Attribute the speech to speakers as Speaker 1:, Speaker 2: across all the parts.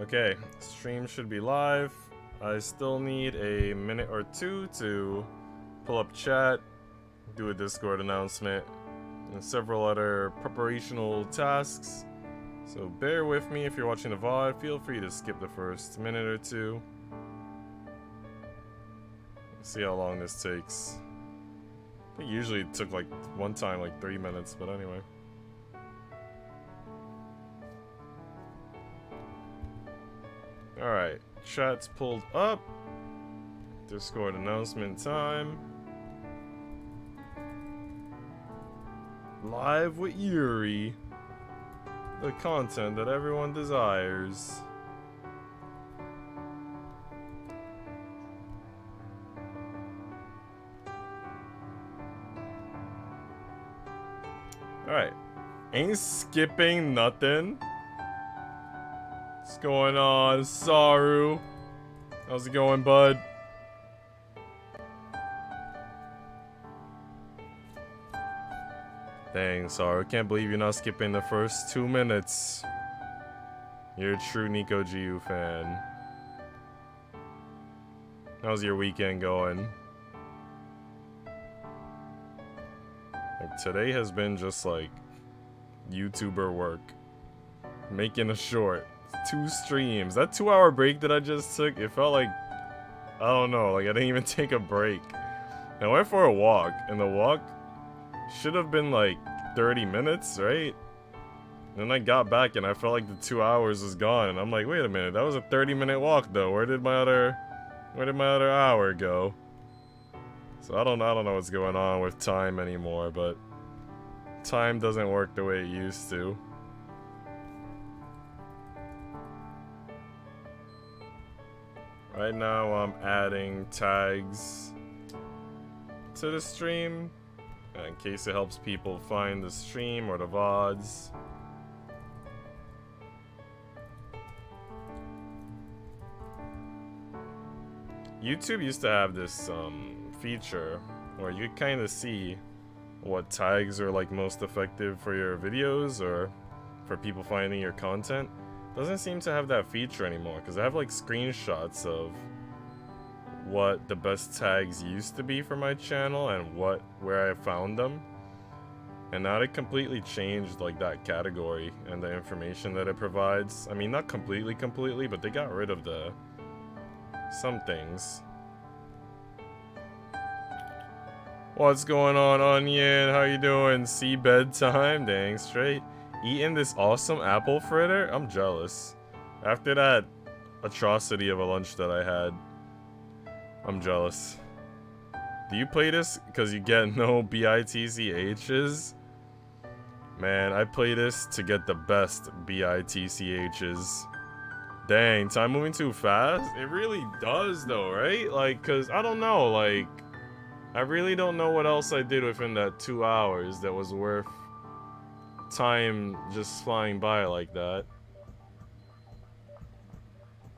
Speaker 1: Okay, stream should be live. I still need a minute or two to pull up chat, do a Discord announcement, and several other preparational tasks. So bear with me if you're watching the VOD. Feel free to skip the first minute or two. Let's see how long this takes. I think usually it took like one time like 3 minutes, but anyway. Alright, chat's pulled up. Discord announcement time. Live with Yuri. The content that everyone desires. Alright. Ain't skipping nothing. What's going on, Saru? How's it going, bud? Dang, Saru. Can't believe you're not skipping the first 2 minutes. You're a true Nico GU fan. How's your weekend going? Like, today has been just like YouTuber work. Making a short. 2 streams. That 2-hour break that I just took, it felt like, I don't know, like I didn't even take a break. I went for a walk, and the walk should have been like 30 minutes, right? And then I got back and I felt like the 2 hours was gone, and I'm like, wait a minute, that was a 30-minute walk though. Where did my other hour go? So I don't know what's going on with time anymore, but time doesn't work the way it used to. Right now I'm adding tags to the stream in case it helps people find the stream or the VODs. YouTube used to have this feature where you could kind of see what tags are like most effective for your videos or for people finding your content. Doesn't seem to have that feature anymore because I have like screenshots of what the best tags used to be for my channel and where I found them, and now they completely changed like that category and the information that it provides. I mean, not completely, but they got rid of some things. What's going on, Onion? How you doing? See bedtime? Dang straight. Eating this awesome apple fritter? I'm jealous. After that atrocity of a lunch that I had, I'm jealous. Do you play this because you get no BITCHs? Man, I play this to get the best BITCHs. Dang, time moving too fast? It really does though, right? Like, cause I don't know, like, I really don't know what else I did within that 2 hours that was worth time just flying by like that.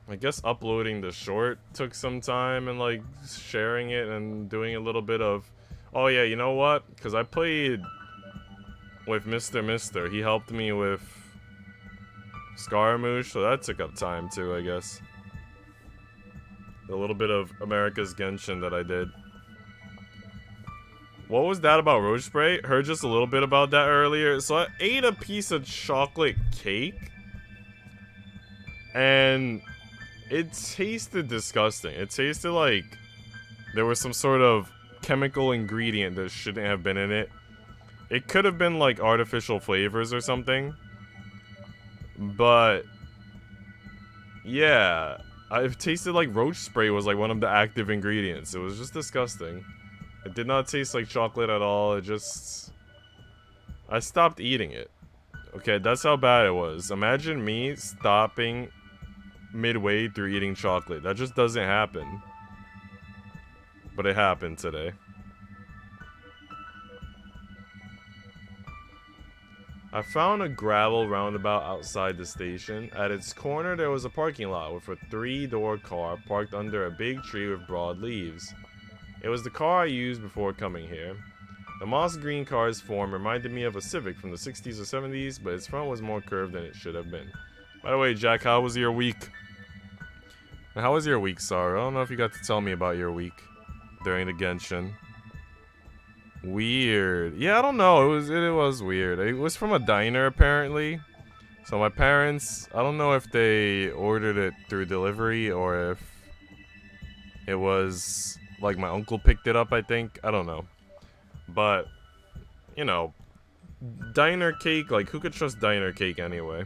Speaker 1: I guess uploading the short took some time and like sharing it and doing a little bit of, oh yeah, you know what? Because I played with Mr. He helped me with Scaramouche, so that took up time too, I guess. A little bit of America's Genshin that I did. What was that about roach spray? Heard just a little bit about that earlier. So I ate a piece of chocolate cake, and it tasted disgusting. It tasted like there was some sort of chemical ingredient that shouldn't have been in it. It could have been like artificial flavors or something. But yeah, I've tasted like roach spray was like one of the active ingredients. It was just disgusting. It did not taste like chocolate at all. It just... I stopped eating it. Okay, that's how bad it was. Imagine me stopping midway through eating chocolate. That just doesn't happen. But it happened today. I found a gravel roundabout outside the station. At its corner there was a parking lot with a 3-door car parked under a big tree with broad leaves. It was the car I used before coming here. The moss green car's form reminded me of a Civic from the 60s or 70s, but its front was more curved than it should have been. By the way, Jack, how was your week? And how was your week, Sarah? I don't know if you got to tell me about your week during the Genshin. Weird. Yeah, I don't know. It was weird. It was from a diner, apparently. So my parents, I don't know if they ordered it through delivery or if it was like my uncle picked it up, I think. I don't know. But, you know, diner cake, like who could trust diner cake anyway?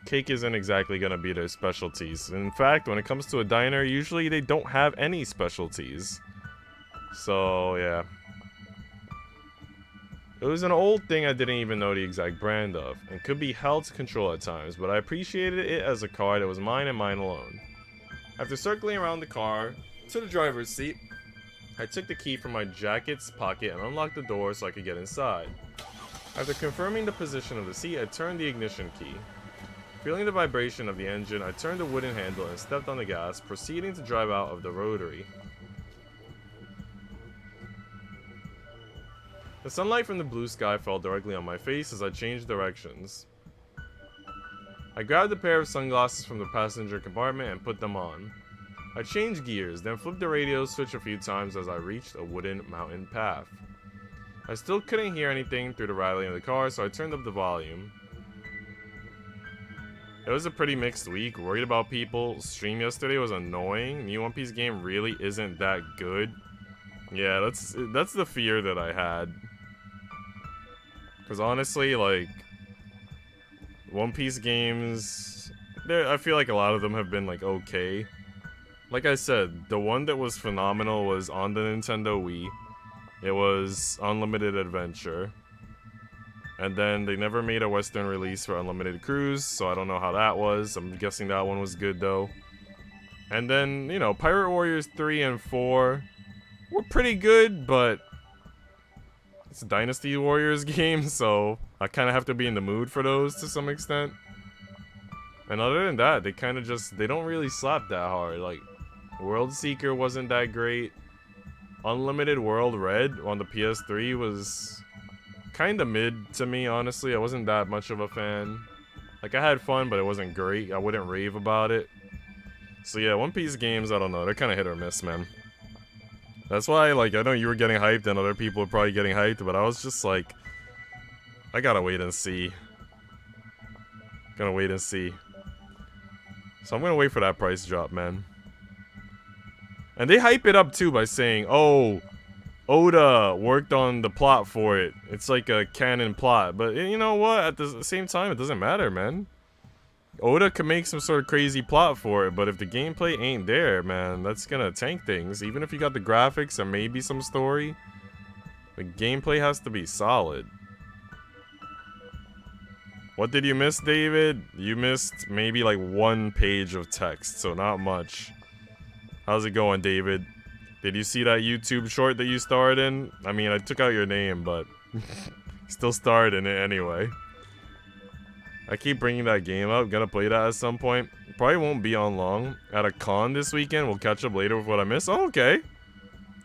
Speaker 1: Cake isn't exactly gonna be their specialties. In fact, when it comes to a diner, usually they don't have any specialties. So, yeah. It was an old thing I didn't even know the exact brand of, and could be held to control at times, but I appreciated it as a car that was mine and mine alone. After circling around the car to the driver's seat, I took the key from my jacket's pocket and unlocked the door so I could get inside. After confirming the position of the seat, I turned the ignition key. Feeling the vibration of the engine, I turned the wooden handle and stepped on the gas, proceeding to drive out of the rotary. The sunlight from the blue sky fell directly on my face as I changed directions. I grabbed a pair of sunglasses from the passenger compartment and put them on. I changed gears, then flipped the radio switch a few times as I reached a wooden mountain path. I still couldn't hear anything through the rattling of the car, so I turned up the volume. It was a pretty mixed week. Worried about people. Stream yesterday was annoying. New One Piece game really isn't that good. Yeah, that's the fear that I had. Because honestly, like, One Piece games, I feel like a lot of them have been, like, okay. Like I said, the one that was phenomenal was on the Nintendo Wii. It was Unlimited Adventure. And then they never made a Western release for Unlimited Cruise, so I don't know how that was. I'm guessing that one was good, though. And then, you know, Pirate Warriors 3 and 4 were pretty good, but it's a Dynasty Warriors game, so I kind of have to be in the mood for those to some extent. And other than that, they kind of just, they don't really slap that hard. Like, World Seeker wasn't that great. Unlimited World Red on the PS3 was kind of mid to me, honestly. I wasn't that much of a fan. Like, I had fun, but it wasn't great. I wouldn't rave about it. So yeah, One Piece games, I don't know. They're kind of hit or miss, man. That's why, like, I know you were getting hyped and other people were probably getting hyped, but I was just like, I gotta wait and see. Gonna wait and see. So I'm gonna wait for that price drop, man. And they hype it up too by saying, oh, Oda worked on the plot for it. It's like a canon plot. But you know what? At the same time, it doesn't matter, man. Oda can make some sort of crazy plot for it, but if the gameplay ain't there, man, that's gonna tank things. Even if you got the graphics and maybe some story, the gameplay has to be solid. What did you miss, David? You missed maybe like 1 page of text, so not much. How's it going, David? Did you see that YouTube short that you starred in? I mean, I took out your name, but still starred in it anyway. I keep bringing that game up. Gonna play that at some point. Probably won't be on long. At a con this weekend. We'll catch up later with what I missed. Oh, okay.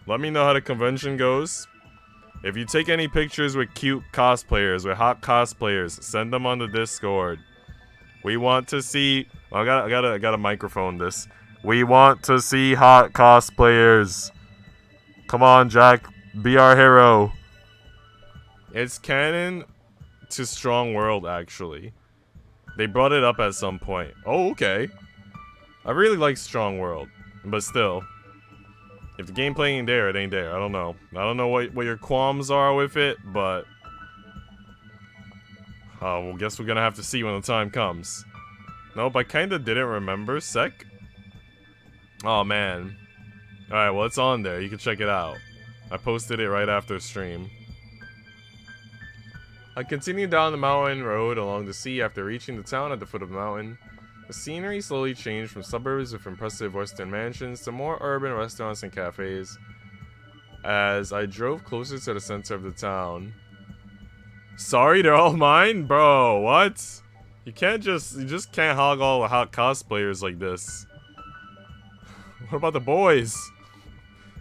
Speaker 1: Let me know how the convention goes. If you take any pictures with cute cosplayers, with hot cosplayers, send them on the Discord. We want to see... I gotta microphone this. We want to see hot cosplayers. Come on, Jack. Be our hero. It's canon to Strong World, actually. They brought it up at some point. Oh, okay. I really like Strong World. But still. If the gameplay ain't there, it ain't there. I don't know. I don't know what your qualms are with it, but... oh, well, guess we're gonna have to see when the time comes. Nope, I kinda didn't remember. Sec? Oh, man. Alright, well, it's on there. You can check it out. I posted it right after stream. I continued down the mountain road along the sea after reaching the town at the foot of the mountain. The scenery slowly changed from suburbs with impressive western mansions to more urban restaurants and cafes as I drove closer to the center of the town. Sorry, they're all mine? Bro, what? You just can't hog all the hot cosplayers like this. What about the boys?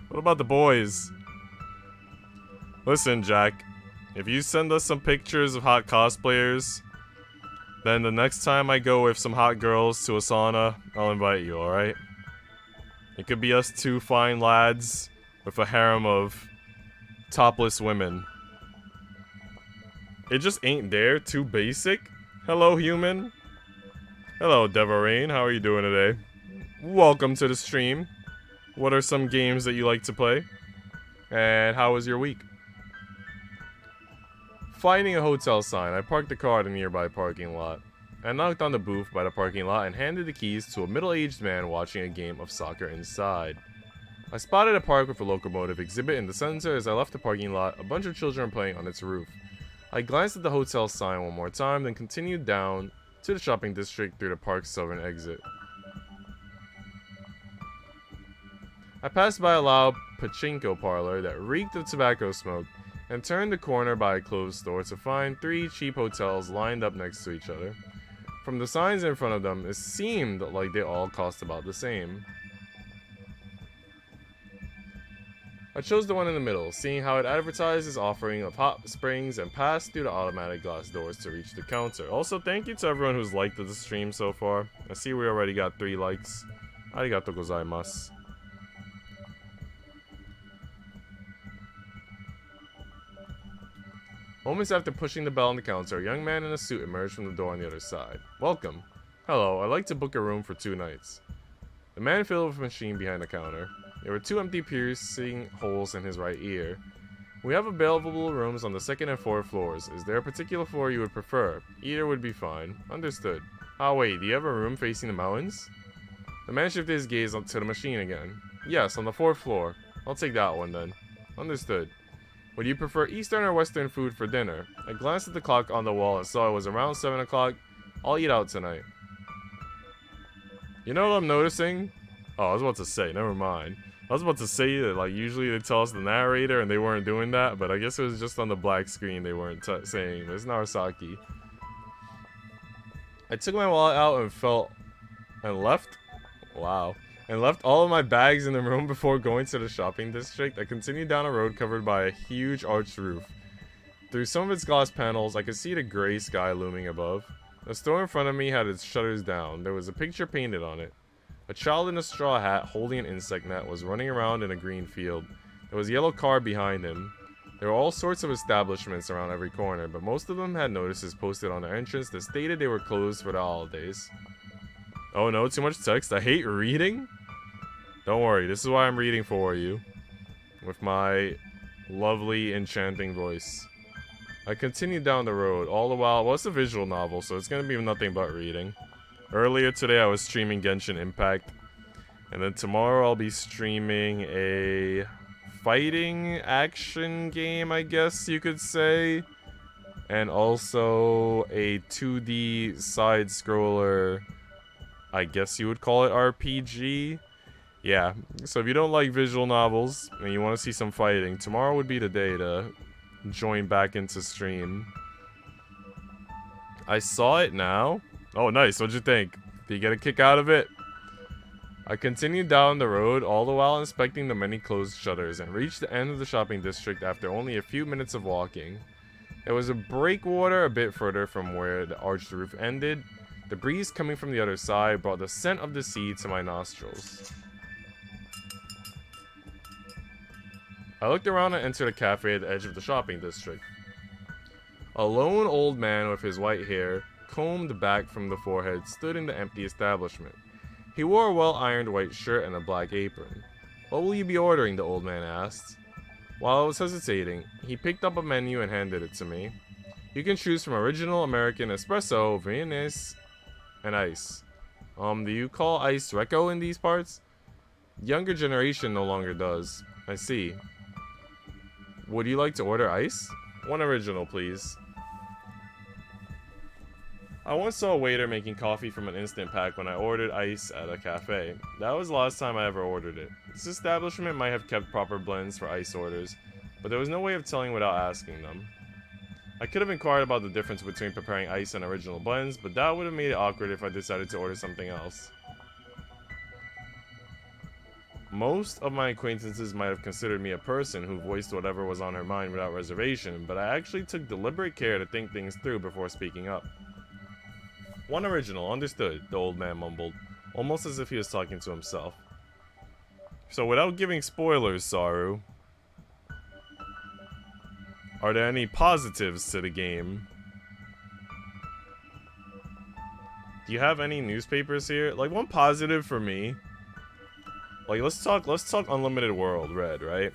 Speaker 1: What about the boys? Listen, Jack. If you send us some pictures of hot cosplayers, Then the next time I go with some hot girls to a sauna, I'll invite you, alright? It could be us two fine lads with a harem of topless women. It just ain't there, too basic. Hello, human. Hello, Devarine, how are you doing today? Welcome to the stream. What are some games that you like to play? And how was your week? Finding a hotel sign, I parked the car at a nearby parking lot. I knocked on the booth by the parking lot and handed the keys to a middle-aged man watching a game of soccer inside. I spotted a park with a locomotive exhibit in the center. As I left the parking lot, a bunch of children were playing on its roof. I glanced at the hotel sign one more time, then continued down to the shopping district through the park's southern exit. I passed by a loud pachinko parlor that reeked of tobacco smoke and turned the corner by a clothes store to find 3 cheap hotels lined up next to each other. From the signs in front of them, it seemed like they all cost about the same. I chose the one in the middle, seeing how it advertised its offering of hot springs, and passed through the automatic glass doors to reach the counter. Also, thank you to everyone who's liked the stream so far. I see we already got 3 likes. Arigatou gozaimasu. Moments after pushing the bell on the counter, a young man in a suit emerged from the door on the other side. Welcome. Hello, I'd like to book a room for 2 nights. The man filled with a machine behind the counter. There were 2 empty piercing holes in his right ear. We have available rooms on the 2nd and 4th floors. Is there a particular floor you would prefer? Either would be fine. Understood. Ah, wait, do you have a room facing the mountains? The man shifted his gaze to the machine again. Yes, on the 4th floor. I'll take that one then. Understood. Would you prefer Eastern or Western food for dinner? I glanced at the clock on the wall and saw it was around 7 o'clock. I'll eat out tonight. You know what I'm noticing? Oh, I was about to say, never mind. I was about to say that, like, usually they tell us the narrator and they weren't doing that, but I guess it was just on the black screen they weren't saying. It's Narasaki. I took my wallet out and left. Wow. And left all of my bags in the room before going to the shopping district. I continued down a road covered by a huge arched roof. Through some of its glass panels, I could see the gray sky looming above. The store in front of me had its shutters down. There was a picture painted on it. A child in a straw hat holding an insect net was running around in a green field. There was a yellow car behind him. There were all sorts of establishments around every corner, but most of them had notices posted on their entrance that stated they were closed for the holidays. Oh no, too much text. I hate reading? Don't worry, this is why I'm reading for you. With my lovely, enchanting voice. I continued down the road, all the while. Well, it's a visual novel, so it's gonna be nothing but reading. Earlier today, I was streaming Genshin Impact. And then tomorrow, I'll be streaming a fighting action game, I guess you could say. And also a 2D side-scroller, I guess you would call it RPG. Yeah, so if you don't like visual novels and you want to see some fighting, tomorrow would be the day to join back into stream. I saw it now. Oh, nice. What'd you think? Did you get a kick out of it? I continued down the road, all the while inspecting the many closed shutters, and reached the end of the shopping district after only a few minutes of walking. There was a breakwater a bit further from where the arched roof ended. The breeze coming from the other side brought the scent of the sea to my nostrils. I looked around and entered a cafe at the edge of the shopping district. A lone old man with his white hair, combed back from the forehead, stood in the empty establishment. He wore a well-ironed white shirt and a black apron. "What will you be ordering?" the old man asked. While I was hesitating, he picked up a menu and handed it to me. "You can choose from original American espresso, Viennese, and ice." Do you call ice Reco in these parts? Younger generation no longer does. I see. Would you like to order ice? One original, please. I once saw a waiter making coffee from an instant pack when I ordered ice at a cafe. That was the last time I ever ordered it. This establishment might have kept proper blends for ice orders, but there was no way of telling without asking them. I could have inquired about the difference between preparing ice and original blends, but that would have made it awkward if I decided to order something else. Most of my acquaintances might have considered me a person who voiced whatever was on her mind without reservation, but I actually took deliberate care to think things through before speaking up. One original, understood, the old man mumbled, almost as if he was talking to himself. So without giving spoilers, Saru, are there any positives to the game? Do you have any newspapers here? Like, one positive for me. Like, let's talk Unlimited World Red, right?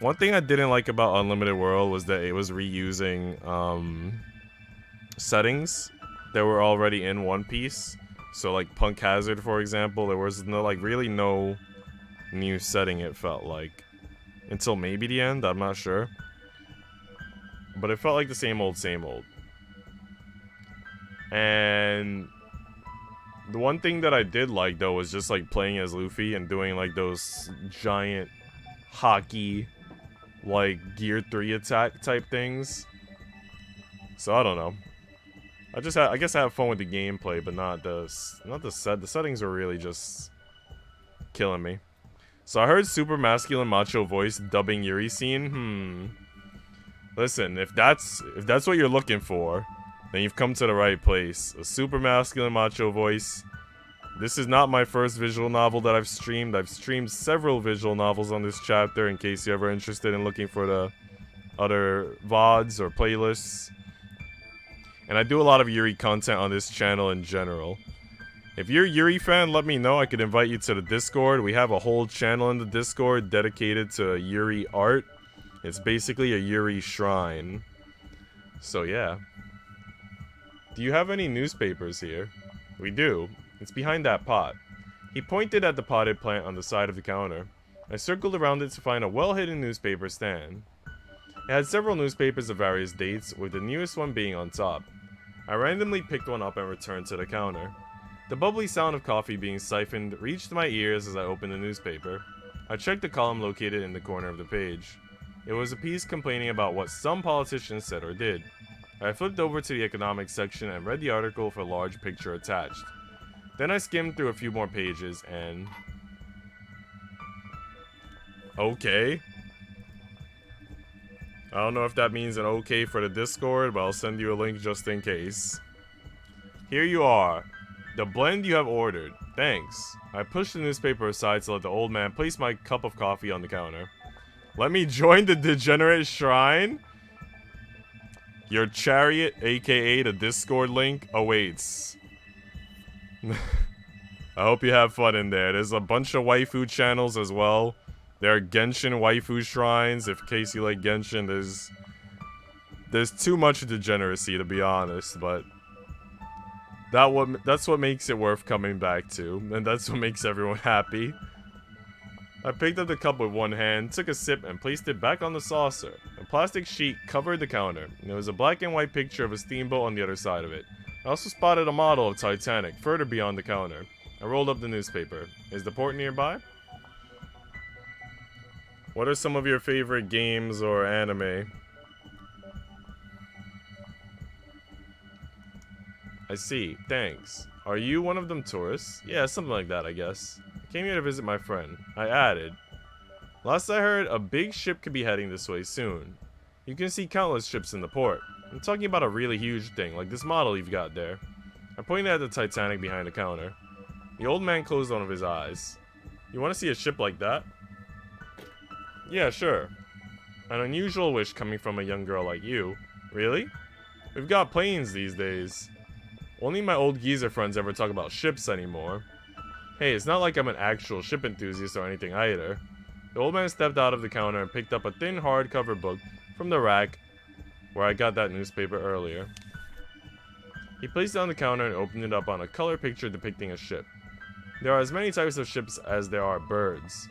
Speaker 1: One thing I didn't like about Unlimited World was that it was reusing settings that were already in One Piece. So like Punk Hazard, for example, there was no, like, really no new setting, it felt like. Until maybe the end, I'm not sure. But it felt like the same old, same old. And the one thing that I did like, though, was just like playing as Luffy and doing like those giant hockey, like Gear 3 attack type things. So I don't know. I guess I have fun with the gameplay, but not the set. The settings are really just killing me. So I heard super masculine macho voice dubbing Yuri scene. Listen, if that's what you're looking for, then you've come to the right place. A super masculine macho voice. This is not my first visual novel that I've streamed. I've streamed several visual novels on this chapter in case you're ever interested in looking for the other VODs or playlists. And I do a lot of Yuri content on this channel in general. If you're a Yuri fan, let me know. I could invite you to the Discord. We have a whole channel in the Discord dedicated to Yuri art. It's basically a Yuri shrine. So yeah. Do you have any newspapers here? We do. It's behind that pot. He pointed at the potted plant on the side of the counter. I circled around it to find a well-hidden newspaper stand. It had several newspapers of various dates, with the newest one being on top. I randomly picked one up and returned to the counter. The bubbly sound of coffee being siphoned reached my ears as I opened the newspaper. I checked the column located in the corner of the page. It was a piece complaining about what some politicians said or did. I flipped over to the economics section and read the article with a large picture attached. Then I skimmed through a few more pages and... Okay. I don't know if that means an okay for the Discord, but I'll send you a link just in case. Here you are. The blend you have ordered. Thanks. I pushed the newspaper aside to let the old man place my cup of coffee on the counter. Let me join the degenerate shrine? Your chariot, aka the Discord link, awaits. I hope you have fun in there. There's a bunch of waifu channels as well. There are Genshin waifu shrines. If in case you like Genshin, there's too much degeneracy, to be honest, but that's what makes it worth coming back to, and that's what makes everyone happy. I picked up the cup with one hand, took a sip, and placed it back on the saucer. A plastic sheet covered the counter, and there was a black and white picture of a steamboat on the other side of it. I also spotted a model of Titanic further beyond the counter. I rolled up the newspaper. Is the port nearby? What are some of your favorite games or anime? I see. Thanks. Are you one of them tourists? Yeah, something like that, I guess. I came here to visit my friend. I added. Last I heard, a big ship could be heading this way soon. You can see countless ships in the port. I'm talking about a really huge thing, like this model you've got there. I pointed at the Titanic behind the counter. The old man closed one of his eyes. You want to see a ship like that? Yeah, sure. An unusual wish coming from a young girl like you. Really? We've got planes these days. Only my old geezer friends ever talk about ships anymore. Hey, it's not like I'm an actual ship enthusiast or anything either. The old man stepped out of the counter and picked up a thin hardcover book from the rack where I got that newspaper earlier. He placed it on the counter and opened it up on a color picture depicting a ship. There are as many types of ships as there are birds.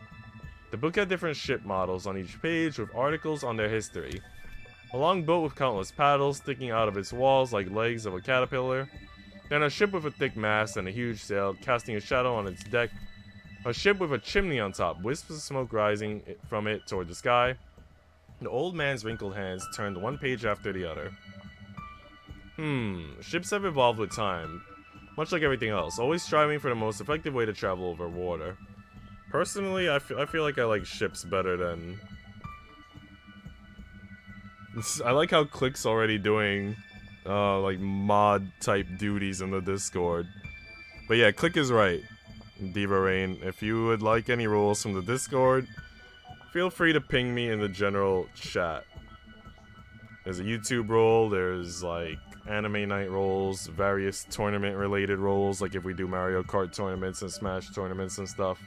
Speaker 1: The book had different ship models on each page with articles on their history. A long boat with countless paddles sticking out of its walls like legs of a caterpillar. Then a ship with a thick mast and a huge sail casting a shadow on its deck. A ship with a chimney on top, wisps of smoke rising from it toward the sky. The old man's wrinkled hands turned one page after the other. Ships have evolved with time, much like everything else, always striving for the most effective way to travel over water. Personally, I feel like I like ships better than... I like how Click's already doing like mod type duties in the Discord. But yeah, Click is right, Diva Rain. If you would like any rules from the Discord, feel free to ping me in the general chat. There's a YouTube role, there's like anime night roles, various tournament related roles, like if we do Mario Kart tournaments and Smash tournaments and stuff.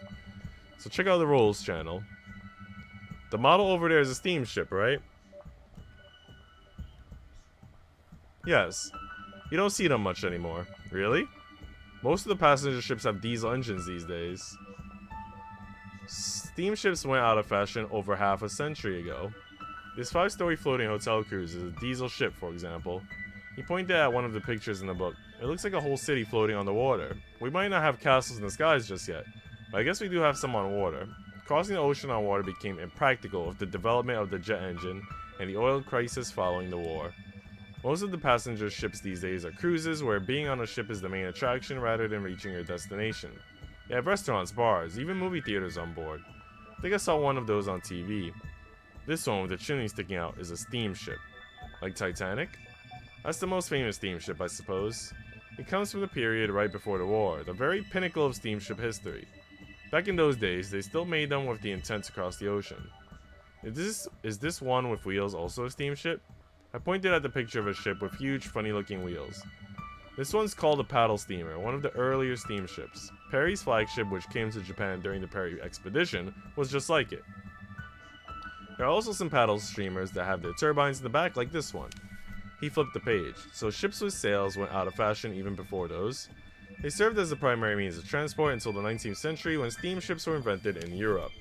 Speaker 1: So check out the roles channel. The model over there is a steamship, right? Yes. You don't see them much anymore. Really? Most of the passenger ships have diesel engines these days. Steamships went out of fashion over half a century ago. This 5-story floating hotel cruise is a diesel ship, for example. He pointed at one of the pictures in the book. It looks like a whole city floating on the water. We might not have castles in the skies just yet, but I guess we do have some on water. Crossing the ocean on water became impractical with the development of the jet engine and the oil crisis following the war. Most of the passenger ships these days are cruises, where being on a ship is the main attraction rather than reaching your destination. They have restaurants, bars, even movie theaters on board. I think I saw one of those on TV. This one with the chimney sticking out is a steamship. Like Titanic? That's the most famous steamship, I suppose. It comes from the period right before the war, the very pinnacle of steamship history. Back in those days, they still made them with the intent to cross the ocean. Is this one with wheels also a steamship? I pointed at the picture of a ship with huge, funny-looking wheels. This one's called a paddle steamer, one of the earlier steamships. Perry's flagship, which came to Japan during the Perry expedition, was just like it. There are also some paddle steamers that have their turbines in the back, like this one. He flipped the page, so ships with sails went out of fashion even before those. They served as the primary means of transport until the 19th century when steamships were invented in Europe.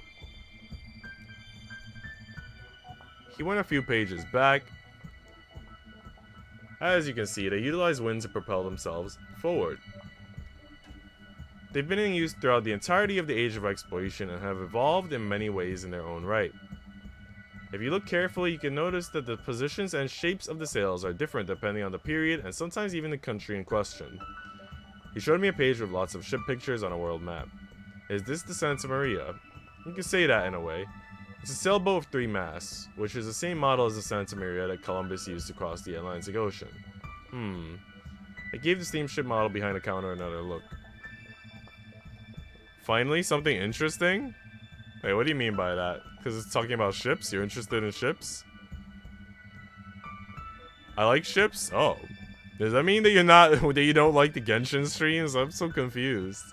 Speaker 1: He went a few pages back. As you can see, they utilize wind to propel themselves forward. They've been in use throughout the entirety of the age of exploration and have evolved in many ways in their own right. If you look carefully, you can notice that the positions and shapes of the sails are different depending on the period and sometimes even the country in question. He showed me a page with lots of ship pictures on a world map. Is this the Santa Maria? You can say that in a way. It's a sailboat with 3 masts, which is the same model as the Santa Maria that Columbus used to cross the Atlantic Ocean. I gave the steamship model behind the counter another look. Finally, something interesting? Wait, what do you mean by that? Because it's talking about ships? You're interested in ships? I like ships? Oh. Does that mean that you don't like the Genshin streams? I'm so confused.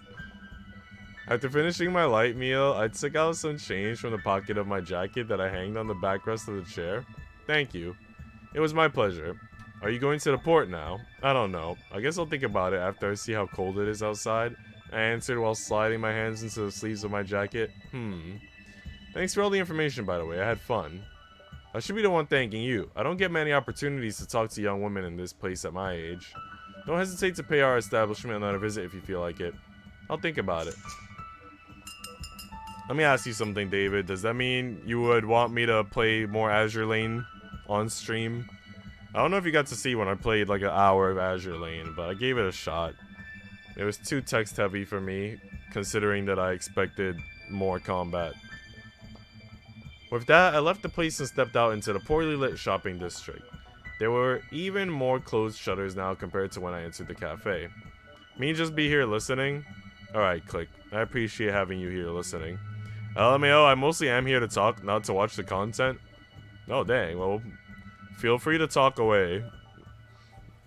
Speaker 1: After finishing my light meal, I took out some change from the pocket of my jacket that I hanged on the backrest of the chair. Thank you. It was my pleasure. Are you going to the port now? I don't know. I guess I'll think about it after I see how cold it is outside. I answered while sliding my hands into the sleeves of my jacket. Thanks for all the information, by the way. I had fun. I should be the one thanking you. I don't get many opportunities to talk to young women in this place at my age. Don't hesitate to pay our establishment another visit if you feel like it. I'll think about it. Let me ask you something, David. Does that mean you would want me to play more Azure Lane on stream? I don't know if you got to see when I played like an hour of Azure Lane, but I gave it a shot. It was too text heavy for me, considering that I expected more combat. With that, I left the place and stepped out into the poorly lit shopping district. There were even more closed shutters now compared to when I entered the cafe. Me just be here listening? Alright, Click. I appreciate having you here listening. LMAO, I mostly am here to talk, not to watch the content. Oh, dang. Well, feel free to talk away.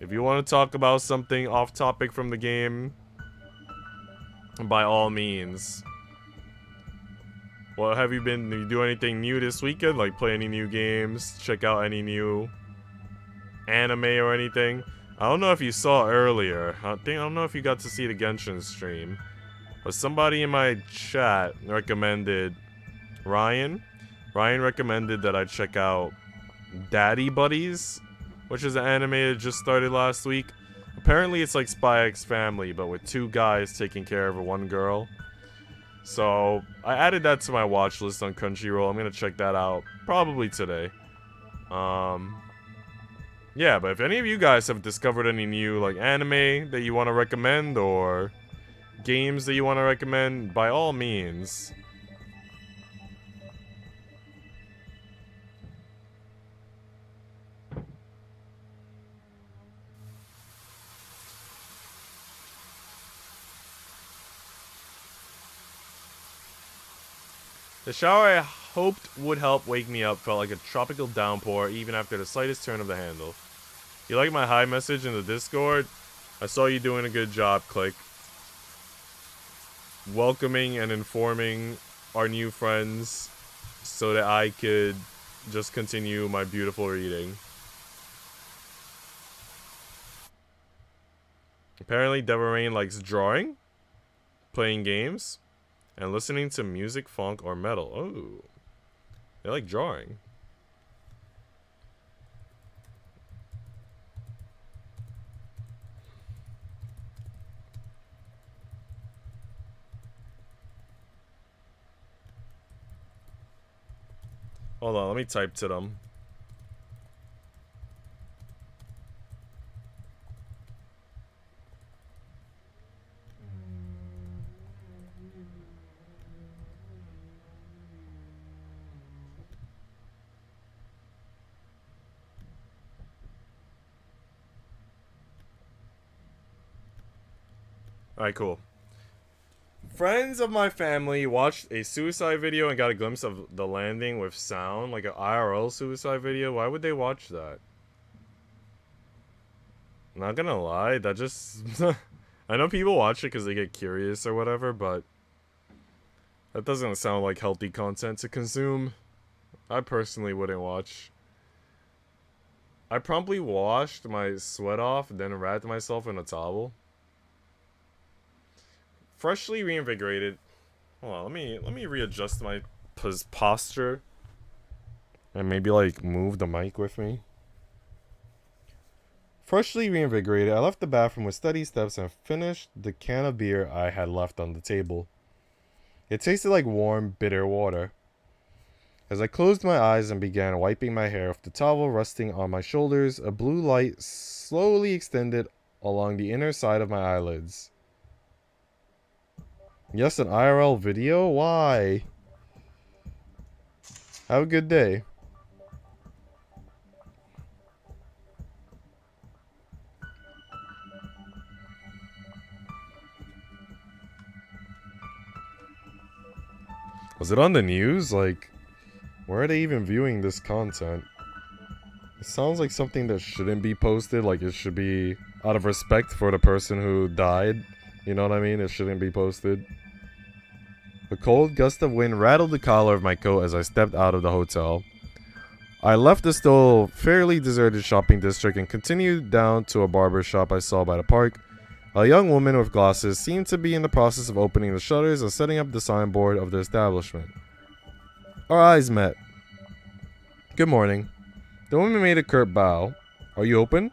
Speaker 1: If you want to talk about something off topic from the game, by all means. What have you been? Did you do anything new this weekend? Like play any new games? Check out any new anime or anything? I don't know if you saw earlier. I don't know if you got to see the Genshin stream. But somebody in my chat recommended Ryan. Ryan recommended that I check out Daddy Buddies, which is an anime that just started last week. Apparently it's like Spy X Family, but with 2 guys taking care of one girl. So, I added that to my watch list on Crunchyroll. I'm gonna check that out probably today. Yeah, but if any of you guys have discovered any new like anime that you want to recommend or games that you want to recommend, by all means. The shower I hoped would help wake me up felt like a tropical downpour even after the slightest turn of the handle. You like my hi message in the Discord? I saw you doing a good job, Click. Welcoming and informing our new friends so that I could just continue my beautiful reading. Apparently, Deborah likes drawing, playing games, and listening to music, funk, or metal. Oh, they like drawing. Hold on, let me type to them. Alright, cool. Friends of my family watched a suicide video and got a glimpse of the landing with sound, like an IRL suicide video. Why would they watch that? Not gonna lie, that just... I know people watch it because they get curious or whatever, but... that doesn't sound like healthy content to consume. I personally wouldn't watch. I promptly washed my sweat off, then wrapped myself in a towel. Freshly reinvigorated. Hold on, let me readjust my posture. And maybe like move the mic with me. Freshly reinvigorated, I left the bathroom with steady steps and finished the can of beer I had left on the table. It tasted like warm, bitter water. As I closed my eyes and began wiping my hair with the towel resting on my shoulders, a blue light slowly extended along the inner side of my eyelids. Yes, an IRL video? Why? Have a good day. Was it on the news? Like, where are they even viewing this content? It sounds like something that shouldn't be posted. Like, it should be out of respect for the person who died. You know what I mean? It shouldn't be posted. A cold gust of wind rattled the collar of my coat as I stepped out of the hotel. I left the still fairly deserted shopping district and continued down to a barbershop I saw by the park. A young woman with glasses seemed to be in the process of opening the shutters and setting up the signboard of the establishment. Our eyes met. Good morning. The woman made a curt bow. Are you open?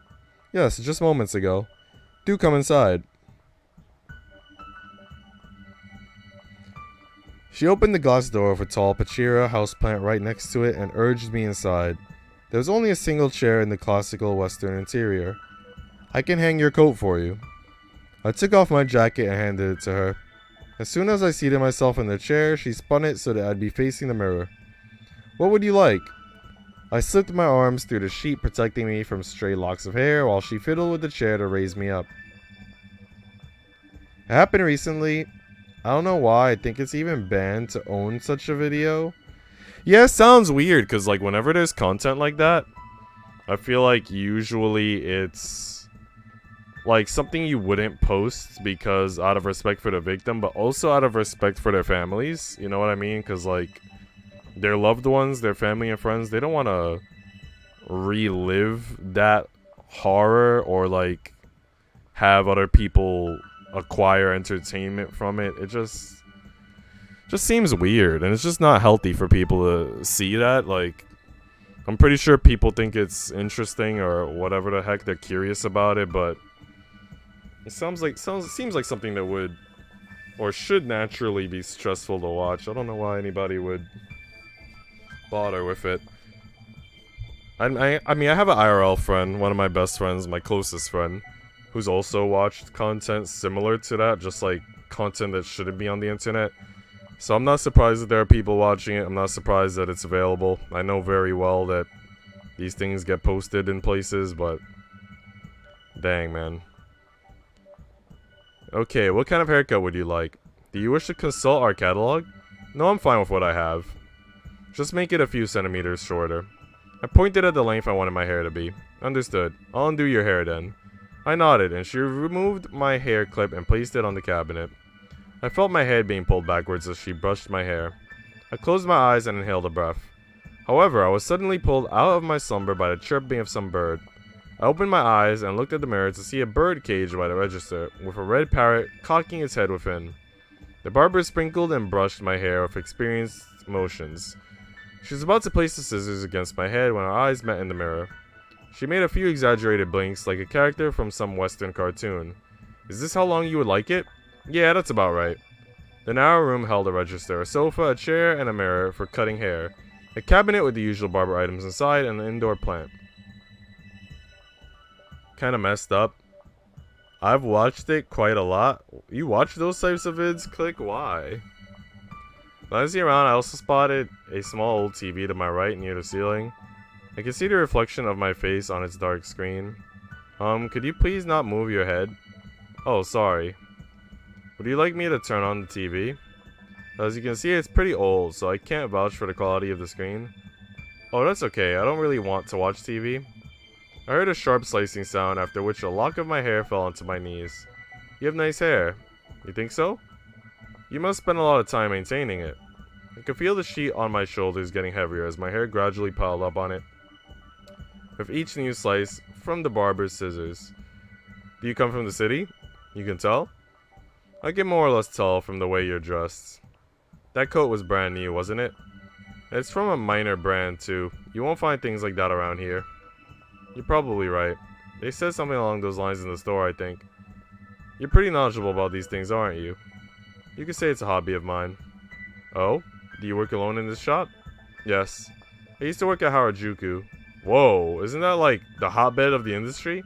Speaker 1: Yes, just moments ago. Do come inside. She opened the glass door of a tall Pachira houseplant right next to it and urged me inside. There was only a single chair in the classical western interior. I can hang your coat for you. I took off my jacket and handed it to her. As soon as I seated myself in the chair, she spun it so that I'd be facing the mirror. What would you like? I slipped my arms through the sheet protecting me from stray locks of hair while she fiddled with the chair to raise me up. It happened recently. I don't know why. I think it's even banned to own such a video. Yeah, it sounds weird because like whenever there's content like that, I feel like usually it's like something you wouldn't post because out of respect for the victim, but also out of respect for their families. You know what I mean? Because like their loved ones, their family and friends, they don't want to relive that horror or like have other people acquire entertainment from it. It just seems weird, and it's just not healthy for people to see that. Like, I'm pretty sure people think it's interesting or whatever the heck, they're curious about it, but it seems like something that would or should naturally be stressful to watch. I don't know why anybody would bother with it. I mean, I have an IRL friend, one of my best friends, my closest friend, who's also watched content similar to that, just like content that shouldn't be on the internet. So I'm not surprised that there are people watching it. I'm not surprised that it's available. I know very well that these things get posted in places, but dang, man. Okay, what kind of haircut would you like? Do you wish to consult our catalog? No, I'm fine with what I have. Just make it a few centimeters shorter. I pointed at the length I wanted my hair to be. Understood. I'll undo your hair then. I nodded, and she removed my hair clip and placed it on the cabinet. I felt my head being pulled backwards as she brushed my hair. I closed my eyes and inhaled a breath. However, I was suddenly pulled out of my slumber by the chirping of some bird. I opened my eyes and looked at the mirror to see a bird caged by the register, with a red parrot cocking its head within. The barber sprinkled and brushed my hair with experienced motions. She was about to place the scissors against my head when our eyes met in the mirror. She made a few exaggerated blinks like a character from some Western cartoon. Is this how long you would like it? Yeah, that's about right. The narrow room held a register, a sofa, a chair, and a mirror for cutting hair, a cabinet with the usual barber items inside, and an indoor plant. Kinda messed up. I've watched it quite a lot. You watch those types of vids? Click why. When I see around, I also spotted a small old TV to my right near the ceiling. I can see the reflection of my face on its dark screen. Could you please not move your head? Oh, sorry. Would you like me to turn on the TV? As you can see, it's pretty old, so I can't vouch for the quality of the screen. Oh, that's okay. I don't really want to watch TV. I heard a sharp slicing sound, after which a lock of my hair fell onto my knees. You have nice hair. You think so? You must spend a lot of time maintaining it. I could feel the sheet on my shoulders getting heavier as my hair gradually piled up on it, with each new slice from the barber's scissors. Do you come from the city? You can tell? I can more or less tell from the way you're dressed. That coat was brand new, wasn't it? It's from a minor brand, too. You won't find things like that around here. You're probably right. They said something along those lines in the store, I think. You're pretty knowledgeable about these things, aren't you? You could say it's a hobby of mine. Oh? Do you work alone in this shop? Yes. I used to work at Harajuku. Whoa, isn't that like the hotbed of the industry?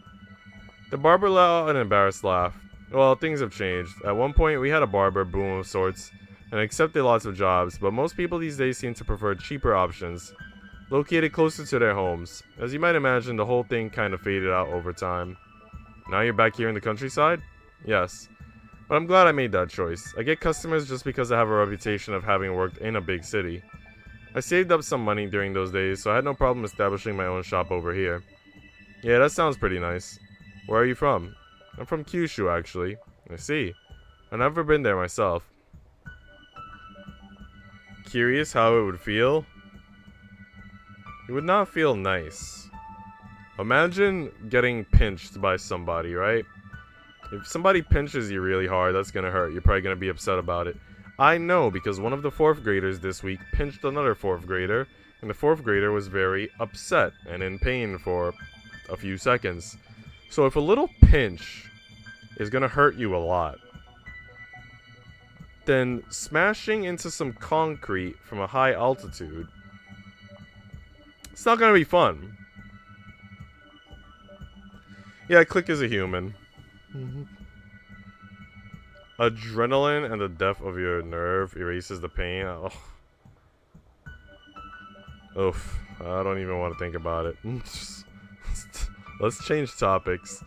Speaker 1: The barber let out an embarrassed laugh. Well, things have changed. At one point, we had a barber boom of sorts, and accepted lots of jobs, but most people these days seem to prefer cheaper options, located closer to their homes. As you might imagine, the whole thing kind of faded out over time. Now you're back here in the countryside? Yes. But I'm glad I made that choice. I get customers just because I have a reputation of having worked in a big city. I saved up some money during those days, so I had no problem establishing my own shop over here. Yeah, that sounds pretty nice. Where are you from? I'm from Kyushu, actually. I see. I've never been there myself. Curious how it would feel? It would not feel nice. Imagine getting pinched by somebody, right? If somebody pinches you really hard, that's gonna hurt. You're probably gonna be upset about it. I know, because one of the 4th graders this week pinched another 4th grader, and the 4th grader was very upset and in pain for a few seconds. So if a little pinch is gonna hurt you a lot, then smashing into some concrete from a high altitude, it's not gonna be fun. Yeah, Click is a human. Adrenaline and the depth of your nerve erases the pain. Oh. Oof. I don't even want to think about it. Let's change topics.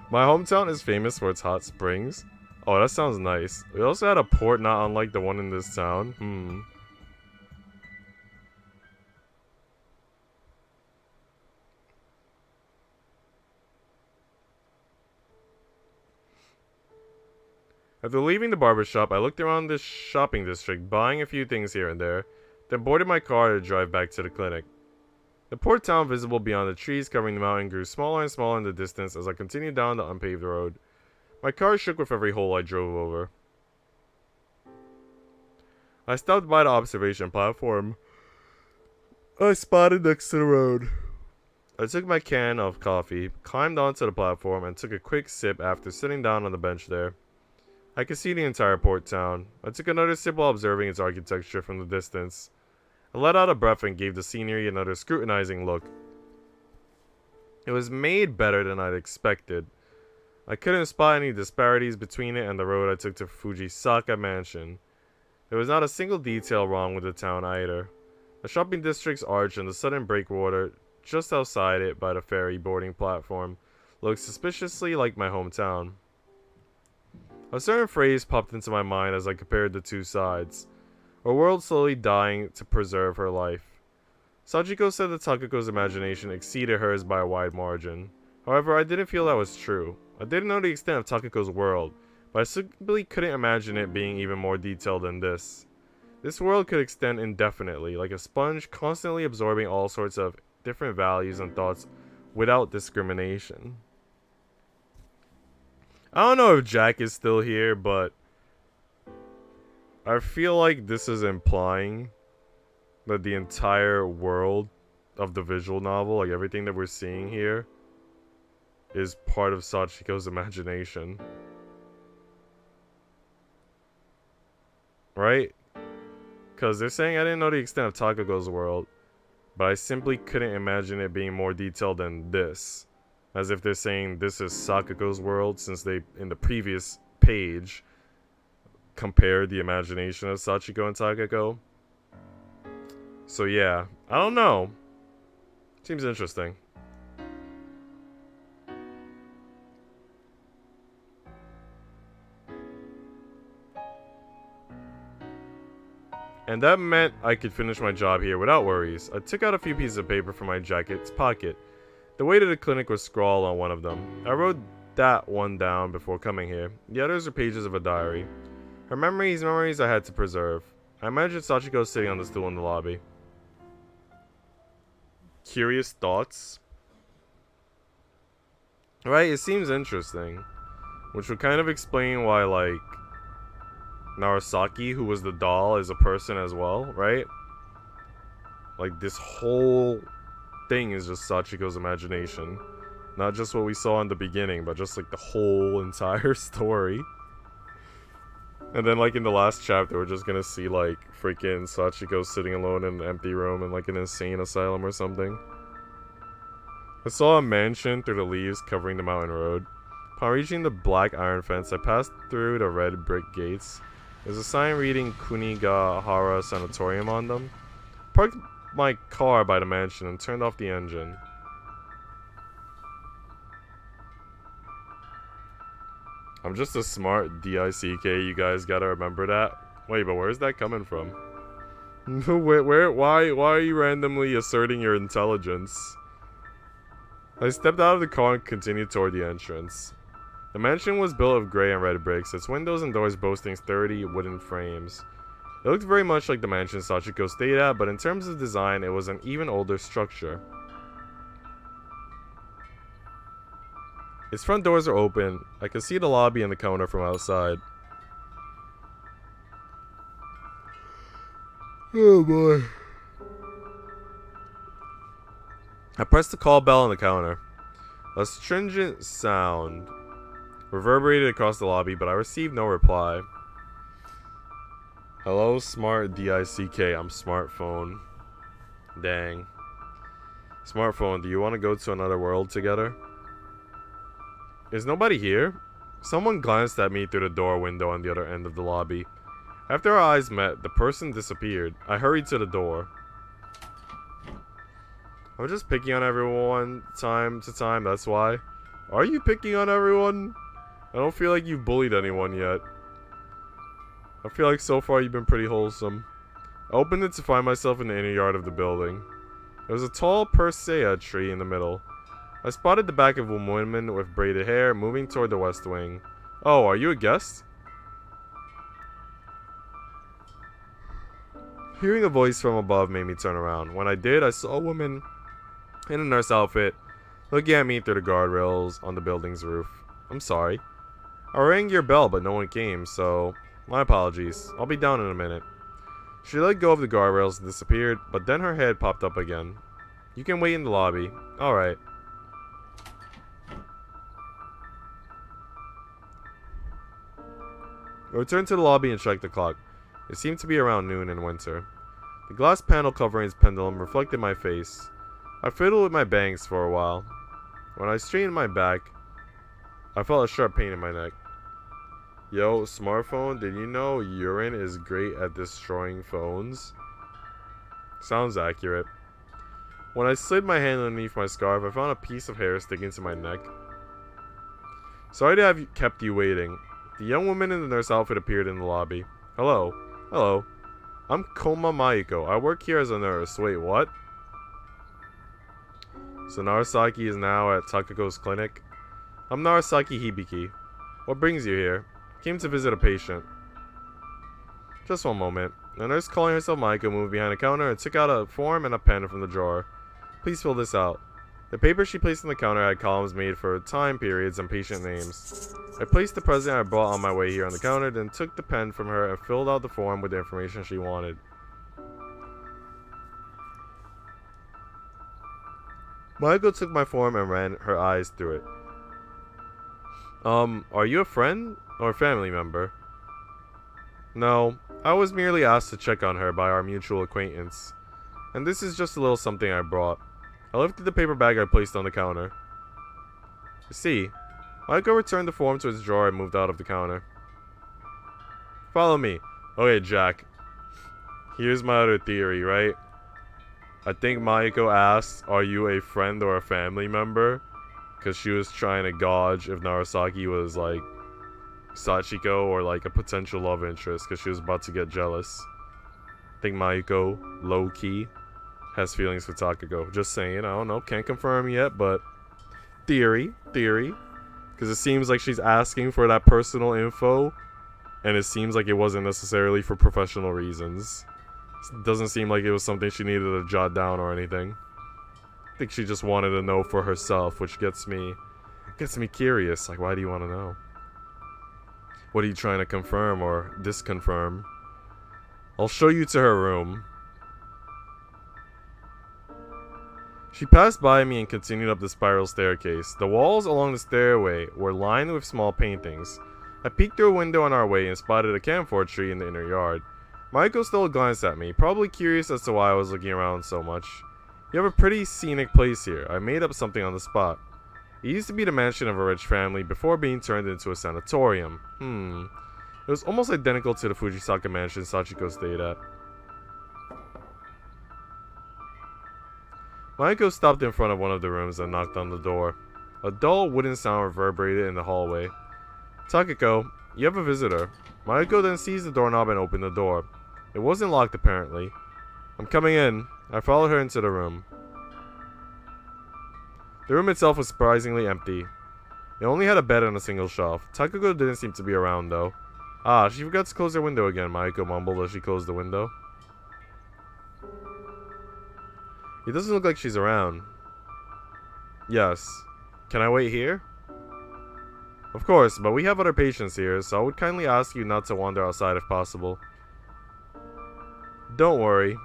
Speaker 1: My hometown is famous for its hot springs. Oh, that sounds nice. We also had a port not unlike the one in this town. After leaving the barbershop, I looked around this shopping district, buying a few things here and there, then boarded my car to drive back to the clinic. The port town visible beyond the trees covering the mountain grew smaller and smaller in the distance as I continued down the unpaved road. My car shook with every hole I drove over. I stopped by the observation platform I spotted next to the road. I took my can of coffee, climbed onto the platform, and took a quick sip after sitting down on the bench there. I could see the entire port town. I took another sip while observing its architecture from the distance. I let out a breath and gave the scenery another scrutinizing look. It was made better than I'd expected. I couldn't spot any disparities between it and the road I took to Fujisaka Mansion. There was not a single detail wrong with the town either. The shopping district's arch and the sudden breakwater just outside it by the ferry boarding platform looked suspiciously like my hometown. A certain phrase popped into my mind as I compared the two sides. a world slowly dying to preserve her life. Sachiko said that Takako's imagination exceeded hers by a wide margin. However, I didn't feel that was true. I didn't know the extent of Takako's world, but I simply couldn't imagine it being even more detailed than this. This world could extend indefinitely, like a sponge constantly absorbing all sorts of different values and thoughts without discrimination. I don't know if Jack is still here, but I feel like this is implying that the entire world of the visual novel, like everything that we're seeing here, is part of Sachiko's imagination. Right? Because they're saying I didn't know the extent of Takako's world, but I simply couldn't imagine it being more detailed than this. As if they're saying this is Sakako's world, since they, in the previous page, compared the imagination of Sachiko and Takako. So yeah, I don't know. Seems interesting. And that meant I could finish my job here without worries. I took out a few pieces of paper from my jacket's pocket. The way to the clinic was scrawled on one of them. I wrote that one down before coming here. The others are pages of a diary. Her memories I had to preserve. I imagined Sachiko sitting on the stool in the lobby. Curious thoughts? Right, it seems interesting. Which would kind of explain why, like, Narasaki, who was the doll, is a person as well, right? Like, this whole thing is just Sachiko's imagination. Not just what we saw in the beginning, but just, like, the whole entire story. And then, like, in the last chapter, we're just gonna see, like, freaking Sachiko sitting alone in an empty room in, like, an insane asylum or something. I saw a mansion through the leaves covering the mountain road. Upon reaching the black iron fence, I passed through the red brick gates. There's a sign reading Kunigahara Sanatorium on them. I parked my car by the mansion and turned off the engine. I'm just a smart DICK, you guys gotta remember that. Wait, but where's that coming from? Why are you randomly asserting your intelligence? I stepped out of the car and continued toward the entrance. The mansion was built of gray and red bricks, its windows and doors boasting sturdy wooden frames. It looked very much like the mansion Sachiko stayed at, but in terms of design, it was an even older structure. Its front doors are open. I could see the lobby and the counter from outside. Oh boy. I pressed the call bell on the counter. A stringent sound reverberated across the lobby, but I received no reply. Hello, smart DICK. I'm smartphone. Dang. Smartphone, do you want to go to another world together? Is nobody here? Someone glanced at me through the door window on the other end of the lobby. After our eyes met, the person disappeared. I hurried to the door. I'm just picking on everyone time to time, that's why. Are you picking on everyone? I don't feel like you've bullied anyone yet. I feel like so far you've been pretty wholesome. I opened it to find myself in the inner yard of the building. There was a tall persea tree in the middle. I spotted the back of a woman with braided hair moving toward the west wing. Oh, are you a guest? Hearing a voice from above made me turn around. When I did, I saw a woman in a nurse outfit looking at me through the guardrails on the building's roof. I'm sorry. I rang your bell, but no one came, so my apologies. I'll be down in a minute. She let go of the guardrails and disappeared, but then her head popped up again. You can wait in the lobby. Alright. I returned to the lobby and checked the clock. It seemed to be around noon in winter. The glass panel covering its pendulum reflected my face. I fiddled with my bangs for a while. When I straightened my back, I felt a sharp pain in my neck. Yo, smartphone, did you know urine is great at destroying phones? Sounds accurate. When I slid my hand underneath my scarf, I found a piece of hair sticking to my neck. Sorry to have kept you waiting. The young woman in the nurse outfit appeared in the lobby. Hello. Hello. I'm Koma Maiko. I work here as a nurse. Wait, what? So Narasaki is now at Takako's clinic? I'm Narasaki Hibiki. What brings you here? Came to visit a patient. Just one moment. The nurse calling herself Maiko moved behind a counter and took out a form and a pen from the drawer. Please fill this out. The paper she placed on the counter had columns made for time periods and patient names. I placed the present I brought on my way here on the counter, then took the pen from her and filled out the form with the information she wanted. Maiko took my form and ran her eyes through it. Are you a friend or a family member? No, I was merely asked to check on her by our mutual acquaintance. And this is just a little something I brought. I lifted the paper bag I placed on the counter. See, Maiko returned the form to its drawer and moved out of the counter. Follow me. Okay, Jack. Here's my other theory, right? I think Maiko asked, are you a friend or a family member? Because she was trying to gauge if Narasaki was like Sachiko or like a potential love interest because she was about to get jealous. I think Maiko, low-key, has feelings for Takako. Just saying, I don't know, can't confirm yet, but theory. Because it seems like she's asking for that personal info, and it seems like it wasn't necessarily for professional reasons. It doesn't seem like it was something she needed to jot down or anything. I think she just wanted to know for herself, which gets me curious. Like, why do you want to know? What are you trying to confirm or disconfirm? I'll show you to her room. She passed by me and continued up the spiral staircase. The walls along the stairway were lined with small paintings. I peeked through a window on our way and spotted a camphor tree in the inner yard. Maiko stole a glance at me, probably curious as to why I was looking around so much. You have a pretty scenic place here. I made up something on the spot. It used to be the mansion of a rich family before being turned into a sanatorium. It was almost identical to the Fujisaka mansion Sachiko stayed at. Maiko stopped in front of one of the rooms and knocked on the door. A dull wooden sound reverberated in the hallway. Takako, you have a visitor. Maiko then seized the doorknob and opened the door. It wasn't locked apparently. I'm coming in. I followed her into the room. The room itself was surprisingly empty. It only had a bed and a single shelf. Takako didn't seem to be around though. Ah, she forgot to close her window again, Maiko mumbled as she closed the window. It doesn't look like she's around. Yes. Can I wait here? Of course, but we have other patients here, so I would kindly ask you not to wander outside if possible. Don't worry.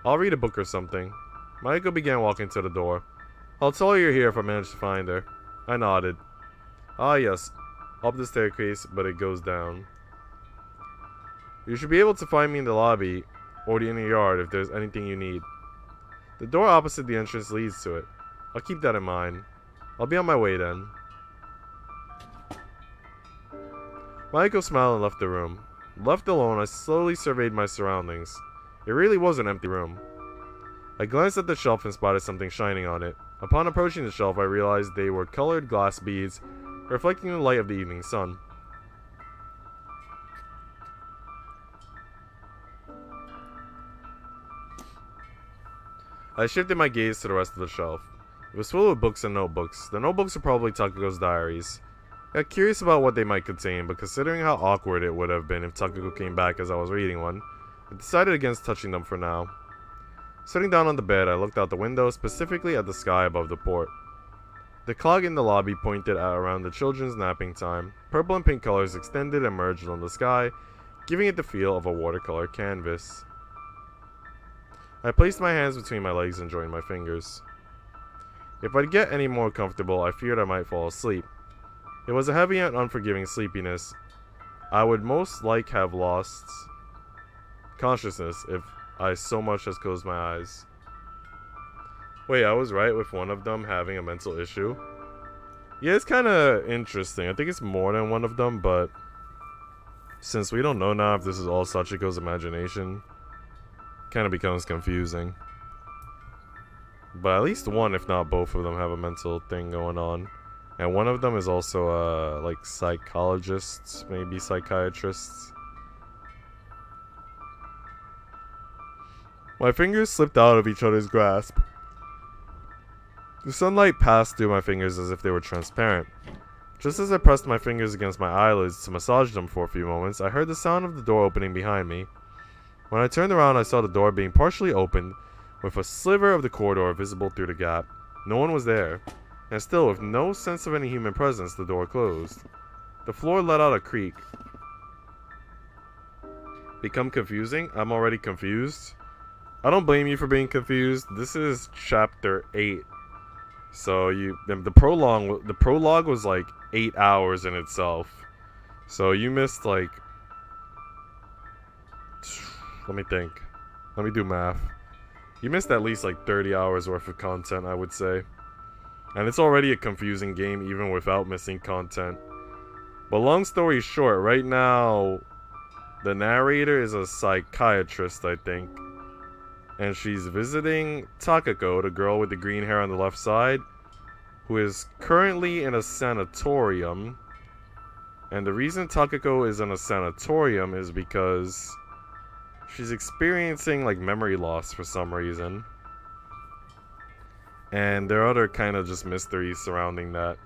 Speaker 1: I'll read a book or something. Maiko began walking to the door. I'll tell her you're here if I manage to find her. I nodded. Ah yes, up the staircase, but it goes down. You should be able to find me in the lobby or the inner yard if there's anything you need. The door opposite the entrance leads to it. I'll keep that in mind. I'll be on my way then. Maiko smiled and left the room. Left alone, I slowly surveyed my surroundings. It really was an empty room. I glanced at the shelf and spotted something shining on it. Upon approaching the shelf, I realized they were colored glass beads, reflecting the light of the evening sun. I shifted my gaze to the rest of the shelf. It was full of books and notebooks. The notebooks were probably Takako's diaries. I got curious about what they might contain, but considering how awkward it would have been if Takako came back as I was reading one, I decided against touching them for now. Sitting down on the bed, I looked out the window, specifically at the sky above the port. The clock in the lobby pointed at around the children's napping time. Purple and pink colors extended and merged on the sky, giving it the feel of a watercolor canvas. I placed my hands between my legs and joined my fingers. If I'd get any more comfortable, I feared I might fall asleep. It was a heavy and unforgiving sleepiness. I would most like have lost consciousness if I so much as closed my eyes. Wait, I was right with one of them having a mental issue? Yeah, it's kind of interesting. I think it's more than one of them, but since we don't know now if this is all Sachiko's imagination, kind of becomes confusing. But at least one, if not both of them, have a mental thing going on. And one of them is also, like, psychologists, maybe psychiatrists. My fingers slipped out of each other's grasp. The sunlight passed through my fingers as if they were transparent. Just as I pressed my fingers against my eyelids to massage them for a few moments, I heard the sound of the door opening behind me. When I turned around, I saw the door being partially opened, with a sliver of the corridor visible through the gap. No one was there, and still, with no sense of any human presence, the door closed. The floor let out a creak. Become confusing? I'm already confused. I don't blame you for being confused. This is chapter 8. So the prologue was like 8 hours in itself. So you missed like, let me think. Let me do math. You missed at least like 30 hours worth of content, I would say. And it's already a confusing game even without missing content. But long story short, right now the narrator is a psychiatrist, I think. And she's visiting Takako, the girl with the green hair on the left side, who is currently in a sanatorium. And the reason Takako is in a sanatorium is because she's experiencing like memory loss for some reason. And there are other kind of just mysteries surrounding that.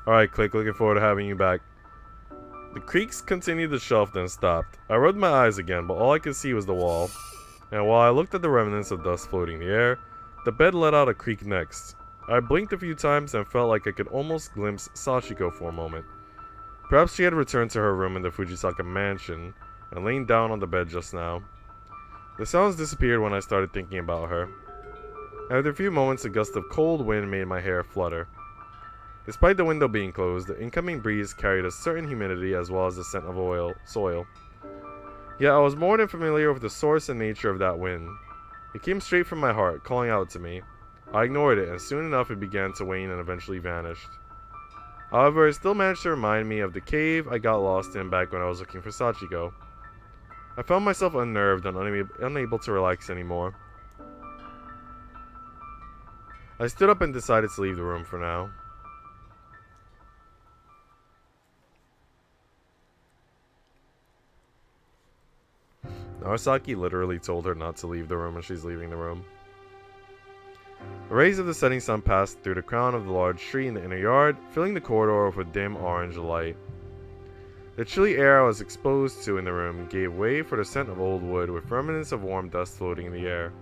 Speaker 1: Alright, Click, looking forward to having you back. The creaks continued to shelf, then stopped. I rubbed my eyes again, but all I could see was the wall. And while I looked at the remnants of dust floating in the air, the bed let out a creak next. I blinked a few times and felt like I could almost glimpse Sachiko for a moment. Perhaps she had returned to her room in the Fujisaka mansion and lain down on the bed just now. The sounds disappeared when I started thinking about her. After a few moments, a gust of cold wind made my hair flutter. Despite the window being closed, the incoming breeze carried a certain humidity as well as the scent of soil. Yet I was more than familiar with the source and nature of that wind. It came straight from my heart, calling out to me. I ignored it, and soon enough it began to wane and eventually vanished. However, it still managed to remind me of the cave I got lost in back when I was looking for Sachiko. I found myself unnerved and unable to relax anymore. I stood up and decided to leave the room for now. Narasaki literally told her not to leave the room and she's leaving the room. The rays of the setting sun passed through the crown of the large tree in the inner yard, filling the corridor with a dim orange light. The chilly air I was exposed to in the room gave way for the scent of old wood with remnants of warm dust floating in the air.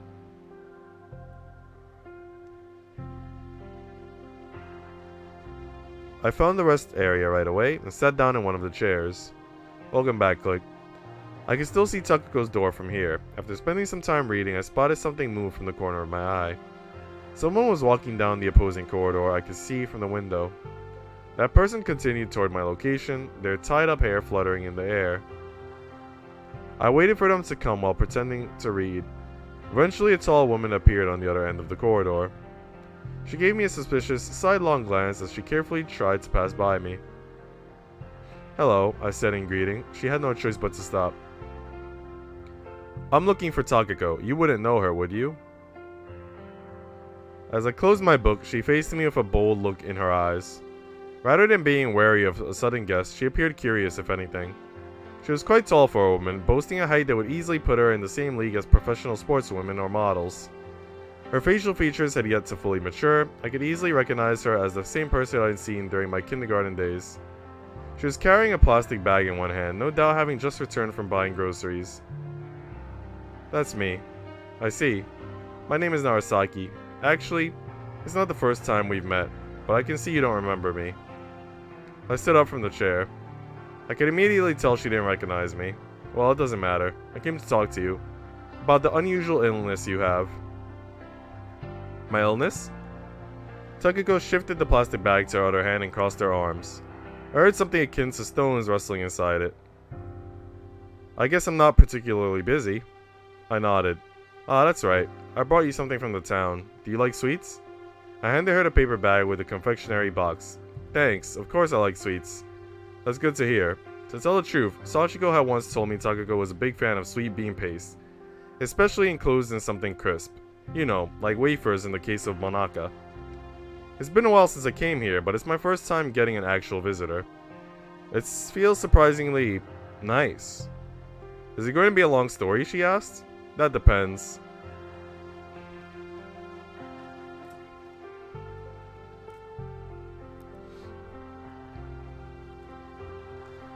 Speaker 1: I found the rest area right away and sat down in one of the chairs. Welcome back, Click. I can still see Takako's door from here. After spending some time reading, I spotted something move from the corner of my eye. Someone was walking down the opposing corridor I could see from the window. That person continued toward my location, their tied-up hair fluttering in the air. I waited for them to come while pretending to read. Eventually, a tall woman appeared on the other end of the corridor. She gave me a suspicious, sidelong glance as she carefully tried to pass by me. Hello, I said in greeting. She had no choice but to stop. I'm looking for Takako. You wouldn't know her, would you? As I closed my book, she faced me with a bold look in her eyes. Rather than being wary of a sudden guest, she appeared curious, if anything. She was quite tall for a woman, boasting a height that would easily put her in the same league as professional sportswomen or models. Her facial features had yet to fully mature. I could easily recognize her as the same person I'd seen during my kindergarten days. She was carrying a plastic bag in one hand, no doubt having just returned from buying groceries. That's me. I see. My name is Narasaki. Actually, it's not the first time we've met, but I can see you don't remember me. I stood up from the chair. I could immediately tell she didn't recognize me. Well, it doesn't matter. I came to talk to you about the unusual illness you have. My illness? Takako shifted the plastic bag to her other hand and crossed her arms. I heard something akin to stones rustling inside it. I guess I'm not particularly busy. I nodded. Ah, that's right. I brought you something from the town. Do you like sweets? I handed her the paper bag with the confectionery box. Thanks. Of course I like sweets. That's good to hear. To tell the truth, Sachiko had once told me Takako was a big fan of sweet bean paste, especially enclosed in something crisp. You know, like wafers in the case of Monaka. It's been a while since I came here, but it's my first time getting an actual visitor. It feels surprisingly nice. Is it going to be a long story, she asked? That depends.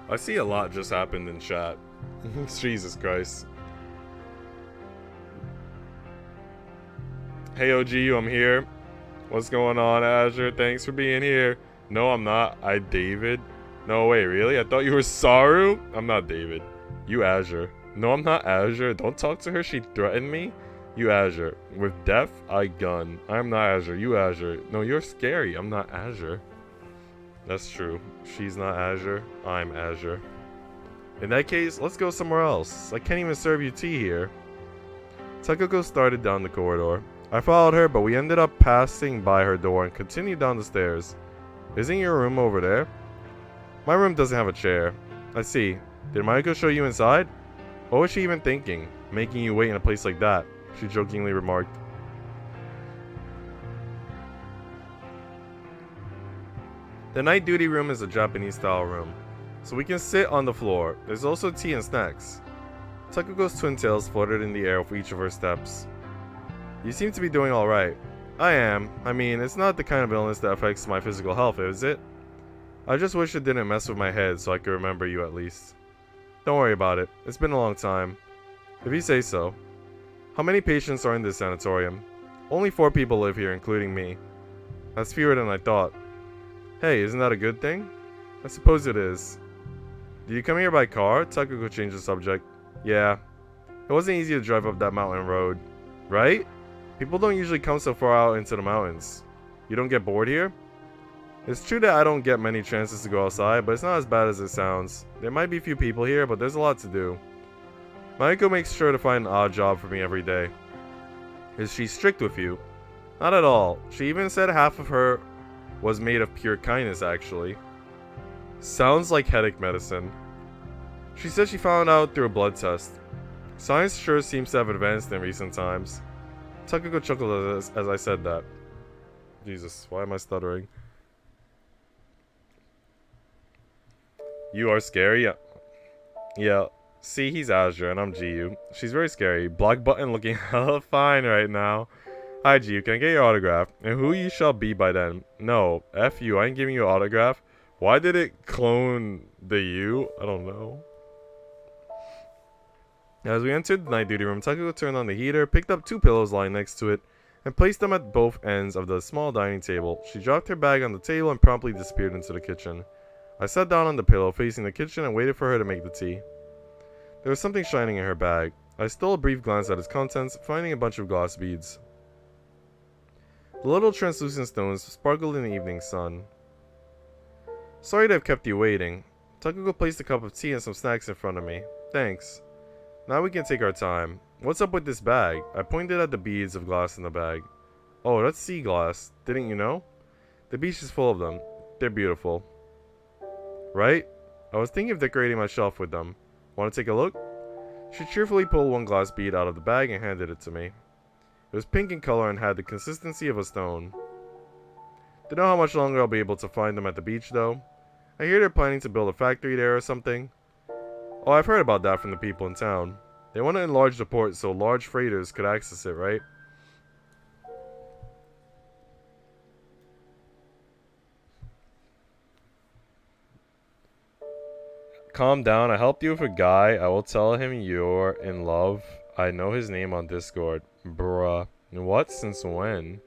Speaker 1: I see a lot just happened in chat. Jesus Christ. Hey OGU, I'm here. What's going on, Azure? Thanks for being here. No, I'm not. David. No, wait, really? I thought you were Saru? I'm not David. You Azure. No, I'm not Azure. Don't talk to her. She threatened me. You Azure. With death, I gun. I'm not Azure. You Azure. No, you're scary. I'm not Azure. That's true. She's not Azure. I'm Azure. In that case, let's go somewhere else. I can't even serve you tea here. Takako started down the corridor. I followed her, but we ended up passing by her door and continued down the stairs. Isn't your room over there? My room doesn't have a chair. I see. Did Mayuko show you inside? What was she even thinking? Making you wait in a place like that, she jokingly remarked. The night duty room is a Japanese-style room, so we can sit on the floor. There's also tea and snacks. Takako's twin tails floated in the air with each of her steps. You seem to be doing alright. I am. I mean, it's not the kind of illness that affects my physical health, is it? I just wish it didn't mess with my head so I could remember you at least. Don't worry about it. It's been a long time. If you say so. How many patients are in this sanatorium? Only 4 people live here, including me. That's fewer than I thought. Hey, isn't that a good thing? I suppose it is. Did you come here by car? Takako changed the subject. Yeah. It wasn't easy to drive up that mountain road. Right? People don't usually come so far out into the mountains. You don't get bored here? It's true that I don't get many chances to go outside, but it's not as bad as it sounds. There might be a few people here, but there's a lot to do. Mayuko makes sure to find an odd job for me every day. Is she strict with you? Not at all. She even said half of her was made of pure kindness, actually. Sounds like headache medicine. She said she found out through a blood test. Science sure seems to have advanced in recent times. Takako chuckled as I said that. Jesus, why am I stuttering? You are scary? Yeah. See, he's Azure and I'm GU. She's very scary. Black button looking hella fine right now. Hi GU, can I get your autograph? And who you shall be by then? No, F you, I ain't giving you an autograph. Why did it clone the U? I don't know. As we entered the night duty room, Takako turned on the heater, picked up 2 pillows lying next to it, and placed them at both ends of the small dining table. She dropped her bag on the table and promptly disappeared into the kitchen. I sat down on the pillow facing the kitchen and waited for her to make the tea. There was something shining in her bag. I stole a brief glance at its contents, finding a bunch of glass beads. The little translucent stones sparkled in the evening sun. Sorry to have kept you waiting. Takako placed a cup of tea and some snacks in front of me. Thanks. Now we can take our time. What's up with this bag? I pointed at the beads of glass in the bag. Oh, that's sea glass. Didn't you know? The beach is full of them. They're beautiful. Right? I was thinking of decorating my shelf with them. Want to take a look? She cheerfully pulled one glass bead out of the bag and handed it to me. It was pink in color and had the consistency of a stone. Don't know how much longer I'll be able to find them at the beach though. I hear they're planning to build a factory there or something. Oh, I've heard about that from the people in town. They want to enlarge the port so large freighters could access it, right? Calm down. I helped you with a guy. I will tell him you're in love. I know his name on Discord. Bruh. What? Since when?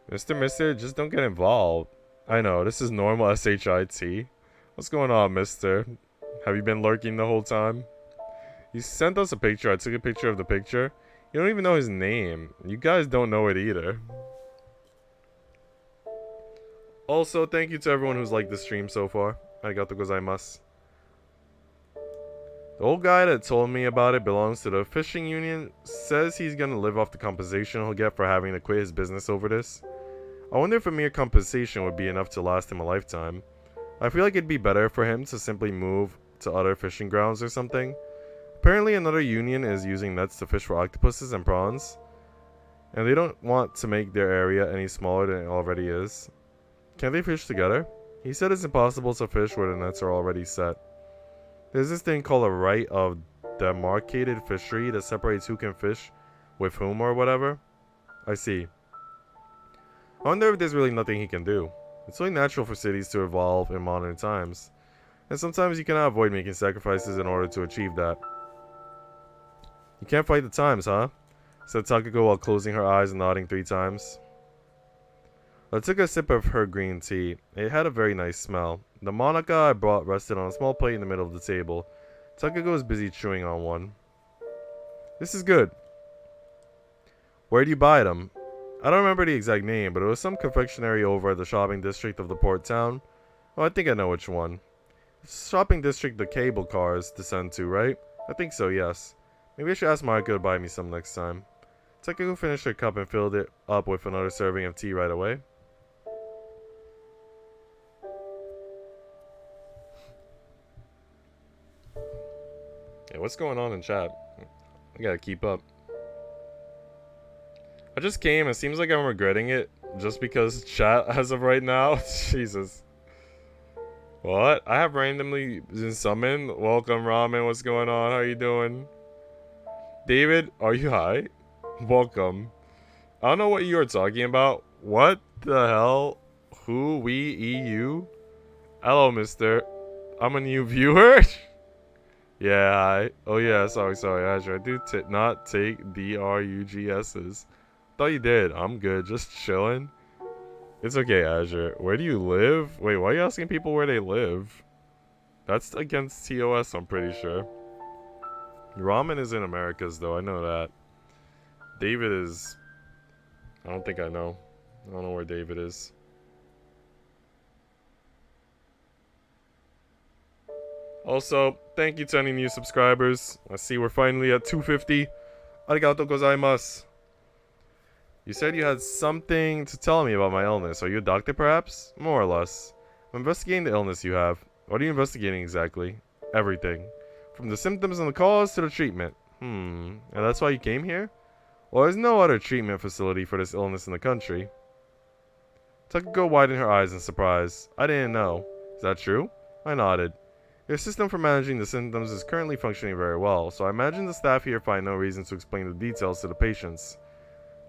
Speaker 1: Mister, just don't get involved. I know, this is normal SHIT. What's going on, mister? Have you been lurking the whole time? You sent us a picture. I took a picture of the picture. You don't even know his name. You guys don't know it either. Also, thank you to everyone who's liked the stream so far. Arigatou gozaimasu. The old guy that told me about it belongs to the fishing union. Says he's gonna live off the compensation he'll get for having to quit his business over this. I wonder if a mere compensation would be enough to last him a lifetime. I feel like it'd be better for him to simply move to other fishing grounds or something. Apparently another union is using nets to fish for octopuses and prawns. And they don't want to make their area any smaller than it already is. Can't they fish together? He said it's impossible to fish where the nets are already set. There's this thing called a right of demarcated fishery that separates who can fish with whom or whatever. I see. I wonder if there's really nothing he can do. It's only natural for cities to evolve in modern times. And sometimes you cannot avoid making sacrifices in order to achieve that. You can't fight the times, huh? Said Takako while closing her eyes and nodding 3 times. I took a sip of her green tea. It had a very nice smell. The Monica I brought rested on a small plate in the middle of the table. Takako was busy chewing on one. This is good. Where do you buy them? I don't remember the exact name, but it was some confectionery over at the shopping district of the port town. Oh, I think I know which one. It's the shopping district the cable cars descend to, right? I think so, yes. Maybe I should ask Mariko to buy me some next time. Takako finished her cup and filled it up with another serving of tea right away. Hey, what's going on in chat? I gotta keep up. I just came. It seems like I'm regretting it just because chat as of right now. Jesus. What? I have randomly been summoned. Welcome, Ramen. What's going on? How you doing? David, are you high? Welcome. I don't know what you are talking about. What the hell? Who, we, EU? Hello, mister. I'm a new viewer. Yeah, hi. Oh, yeah, sorry, Azure. I do not take DRUGSs. Thought you did. I'm good. Just chilling. It's okay, Azure. Where do you live? Wait, why are you asking people where they live? That's against TOS, I'm pretty sure. Ramen is in Americas, though. I know that. David is... I don't think I know. I don't know where David is. Also, thank you to any new subscribers. I see we're finally at 250. Arigatou gozaimasu. You said you had something to tell me about my illness. Are you a doctor, perhaps? More or less. I'm investigating the illness you have. What are you investigating exactly? Everything. From the symptoms and the cause to the treatment. And that's why you came here? Well, there's no other treatment facility for this illness in the country. Takako widened her eyes in surprise. I didn't know. Is that true? I nodded. Your system for managing the symptoms is currently functioning very well, so I imagine the staff here find no reason to explain the details to the patients.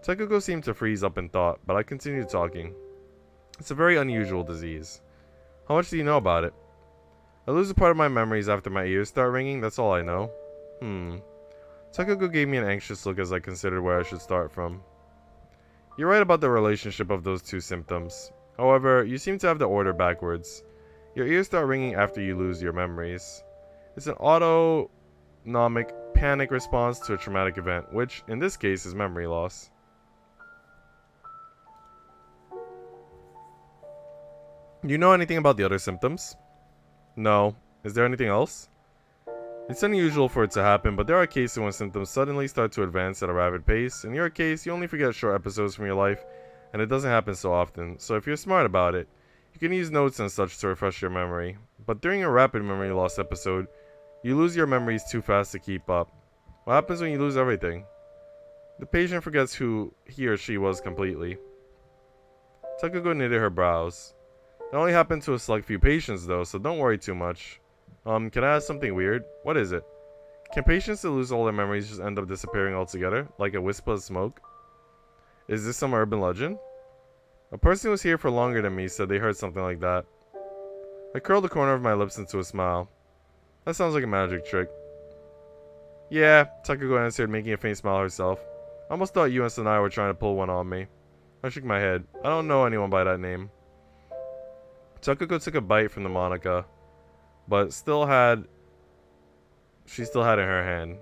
Speaker 1: Takako seemed to freeze up in thought, but I continued talking. It's a very unusual disease. How much do you know about it? I lose a part of my memories after my ears start ringing, that's all I know. Takako gave me an anxious look as I considered where I should start from. You're right about the relationship of those two symptoms. However, you seem to have the order backwards. Your ears start ringing after you lose your memories. It's an autonomic panic response to a traumatic event, which, in this case, is memory loss. Do you know anything about the other symptoms? No. Is there anything else? It's unusual for it to happen, but there are cases when symptoms suddenly start to advance at a rapid pace. In your case, you only forget short episodes from your life, and it doesn't happen so often, so if you're smart about it, you can use notes and such to refresh your memory. But during a rapid memory loss episode, you lose your memories too fast to keep up. What happens when you lose everything? The patient forgets who he or she was completely. Takako knitted her brows. It only happened to a select few patients though, so don't worry too much. Can I ask something weird? What is it? Can patients that lose all their memories just end up disappearing altogether, like a wisp of smoke? Is this some urban legend? A person who was here for longer than me said they heard something like that. I curled the corner of my lips into a smile. That sounds like a magic trick. Yeah, Takako answered, making a faint smile herself. I almost thought you and Sanai were trying to pull one on me. I shook my head. I don't know anyone by that name. Takako took a bite from the Monica, but she still had it in her hand.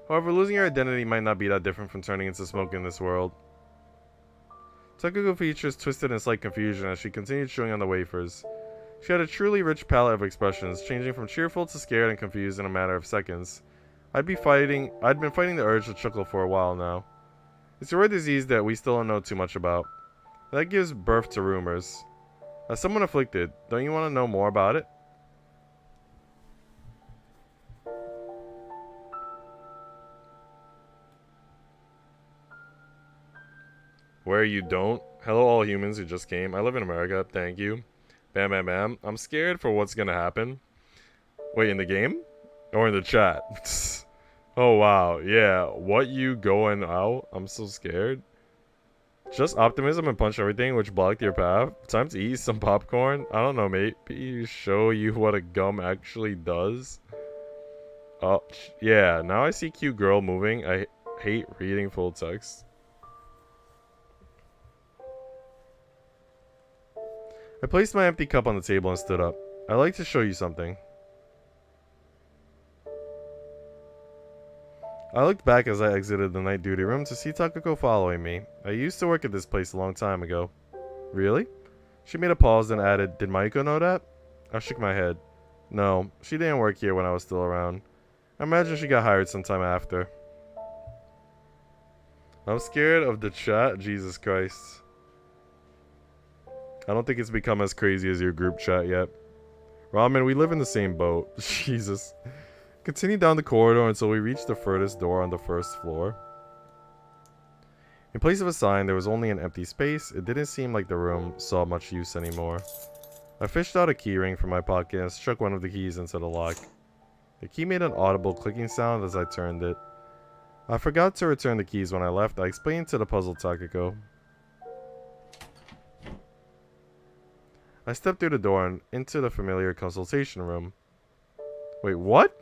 Speaker 1: However, losing her identity might not be that different from turning into smoke in this world. Takako features twisted in slight confusion as she continued chewing on the wafers. She had a truly rich palette of expressions, changing from cheerful to scared and confused in a matter of seconds. I'd been fighting the urge to chuckle for a while now. It's a rare disease that we still don't know too much about. That gives birth to rumors. As someone afflicted, don't you want to know more about it? Where you don't? Hello all humans who just came. I live in America, thank you. Bam bam bam. I'm scared for what's gonna happen. Wait, in the game? Or in the chat? Oh wow, yeah. What, you going out? I'm so scared. Just optimism and punch everything which blocked your path. Time to eat some popcorn. I don't know, maybe show you what a gum actually does. Oh, yeah. Now I see cute girl moving. I hate reading full text. I placed my empty cup on the table and stood up. I'd like to show you something. I looked back as I exited the night duty room to see Takako following me. I used to work at this place a long time ago. Really? She made a pause and added, Did Maiko know that? I shook my head. No, she didn't work here when I was still around. I imagine she got hired sometime after. I'm scared of the chat. Jesus Christ. I don't think it's become as crazy as your group chat yet. Ramen, we live in the same boat. Jesus. Continue down the corridor until we reach the furthest door on the first floor. In place of a sign, there was only an empty space. It didn't seem like the room saw much use anymore. I fished out a keyring from my pocket and struck one of the keys into the lock. The key made an audible clicking sound as I turned it. I forgot to return the keys when I left. I explained to the puzzled Takako. I stepped through the door and into the familiar consultation room. Wait, what?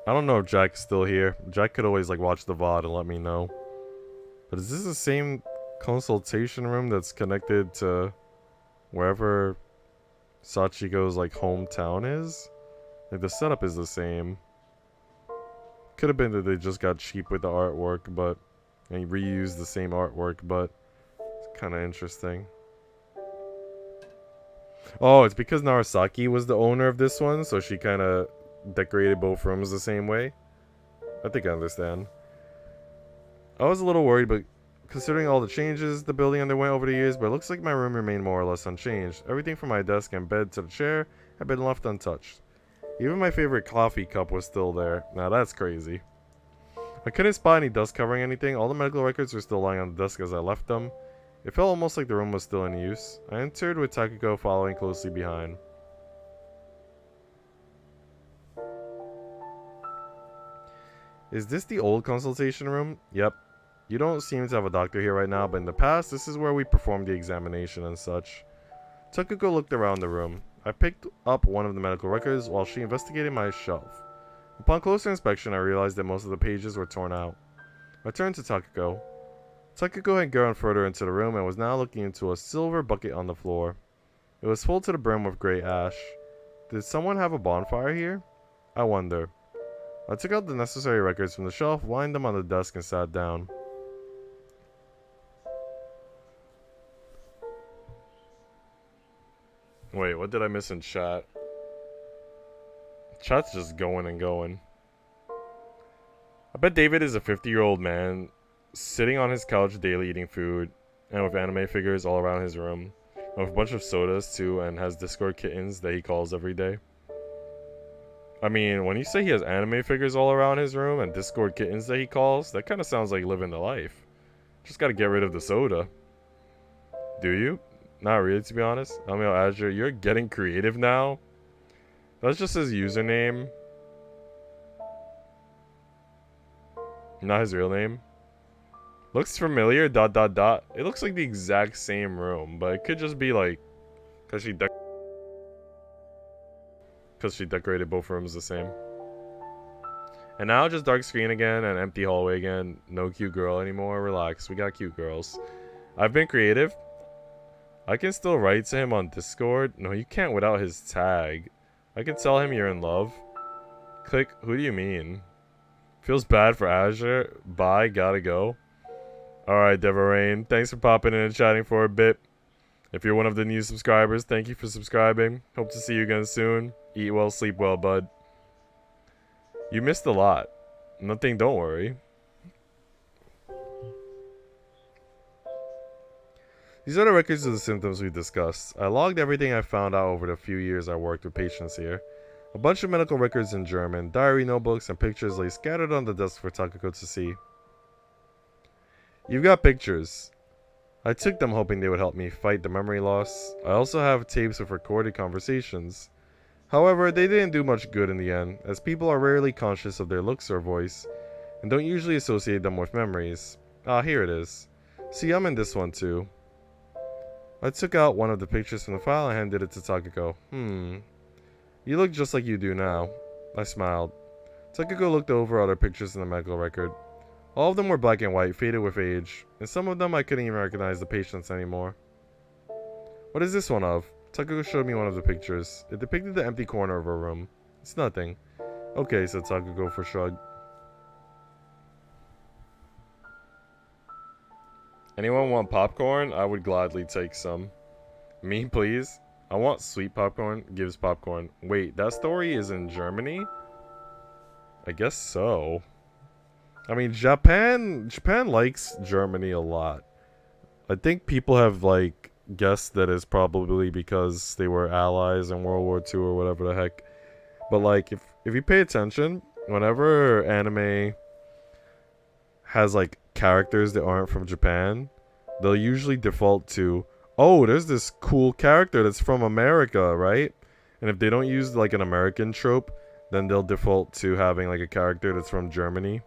Speaker 1: I don't know if Jack's still here. Jack could always like watch the VOD and let me know. But is this the same consultation room that's connected to wherever Sachiko's like hometown is? Like the setup is the same. Could have been that they just got cheap with the artwork, but and reused the same artwork, but it's kind of interesting. Oh, it's because Narasaki was the owner of this one, so she kind of decorated both rooms the same way. I think I understand. I was a little worried, but considering all the changes the building underwent over the years, but it looks like my room remained more or less unchanged. Everything from my desk and bed to the chair had been left untouched. Even my favorite coffee cup was still there. Now that's crazy. I couldn't spot any dust covering anything. All the medical records were still lying on the desk as I left them. It felt almost like the room was still in use. I entered with Takako following closely behind. Is this the old consultation room? Yep. You don't seem to have a doctor here right now, but in the past, this is where we performed the examination and such. Takako looked around the room. I picked up one of the medical records while she investigated my shelf. Upon closer inspection, I realized that most of the pages were torn out. I turned to Takako. Takako had gone further into the room and was now looking into a silver bucket on the floor. It was full to the brim with gray ash. Did someone have a bonfire here? I wonder. I took out the necessary records from the shelf, lined them on the desk, and sat down. Wait, what did I miss in chat? Chat's just going and going. I bet David is a 50-year-old man sitting on his couch daily eating food and with anime figures all around his room. And with a bunch of sodas too, and has Discord kittens that he calls every day. I mean, when you say he has anime figures all around his room and Discord kittens that he calls, that kind of sounds like living the life. Just gotta get rid of the soda. Do you? Not really, to be honest. I mean, Azure, you're getting creative now. That's just his username. Not his real name. Looks familiar, ... It looks like the exact same room, but it could just be like... Because she decorated both rooms the same. And now just dark screen again and empty hallway again. No cute girl anymore. Relax, we got cute girls. I've been creative. I can still write to him on Discord. No, you can't without his tag. I can tell him you're in love. Click, who do you mean? Feels bad for Azure. Bye, gotta go. Alright, Devarain. Thanks for popping in and chatting for a bit. If you're one of the new subscribers, thank you for subscribing. Hope to see you again soon. Eat well, sleep well, bud. You missed a lot. Nothing, don't worry. These are the records of the symptoms we discussed. I logged everything I found out over the few years I worked with patients here. A bunch of medical records in German, diary notebooks, and pictures lay scattered on the desk for Takako to see. You've got pictures. I took them hoping they would help me fight the memory loss. I also have tapes of recorded conversations. However, they didn't do much good in the end, as people are rarely conscious of their looks or voice, and don't usually associate them with memories. Ah, here it is. See, I'm in this one too. I took out one of the pictures from the file and handed it to Takako. You look just like you do now. I smiled. Takako looked over other pictures in the medical record. All of them were black and white, faded with age, and some of them I couldn't even recognize the patients anymore. What is this one of? Takako showed me one of the pictures. It depicted the empty corner of a room. It's nothing. Okay, said Takako for shrug. Anyone want popcorn? I would gladly take some. Me, please? I want sweet popcorn. Gives popcorn. Wait, that story is in Germany? I guess so. I mean, Japan likes Germany a lot. I think people have, like, guessed that it's probably because they were allies in World War II or whatever the heck. But, like, if you pay attention, whenever anime has, like, characters that aren't from Japan, they'll usually default to, oh, there's this cool character that's from America, right? And if they don't use, like, an American trope, then they'll default to having, like, a character that's from Germany.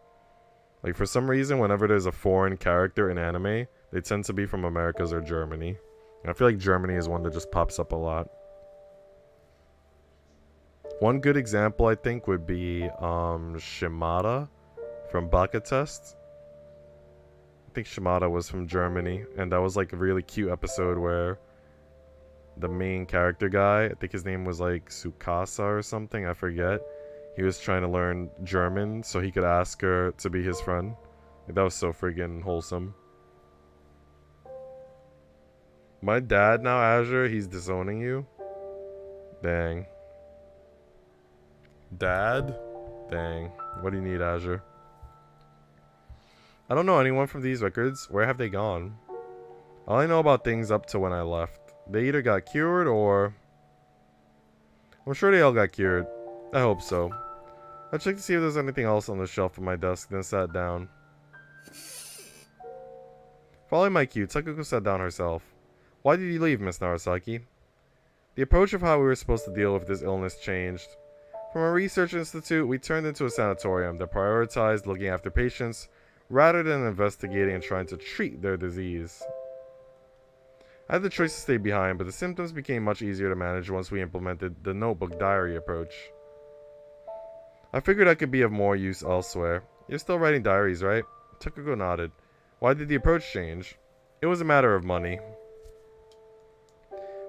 Speaker 1: Like, for some reason, whenever there's a foreign character in anime, they tend to be from Americas or Germany. And I feel like Germany is one that just pops up a lot. One good example, I think, would be Shimada from Baka Test. I think Shimada was from Germany, and that was, like, a really cute episode where the main character guy, I think his name was, like, Tsukasa or something, I forget. He was trying to learn German so he could ask her to be his friend. Like, that was so friggin' wholesome. My dad now, Azure, he's disowning you? Dang. Dad? Dang. What do you need, Azure? I don't know anyone from these records. Where have they gone? I only know about things up to when I left. They either got cured or... I'm sure they all got cured. I hope so. I checked to see if there's anything else on the shelf of my desk, then sat down. Following my cue, Takako sat down herself. Why did you leave, Miss Narasaki? The approach of how we were supposed to deal with this illness changed. From a research institute, we turned into a sanatorium that prioritized looking after patients rather than investigating and trying to treat their disease. I had the choice to stay behind, but the symptoms became much easier to manage once we implemented the notebook diary approach. I figured I could be of more use elsewhere. You're still writing diaries, right? Takako nodded. Why did the approach change? It was a matter of money.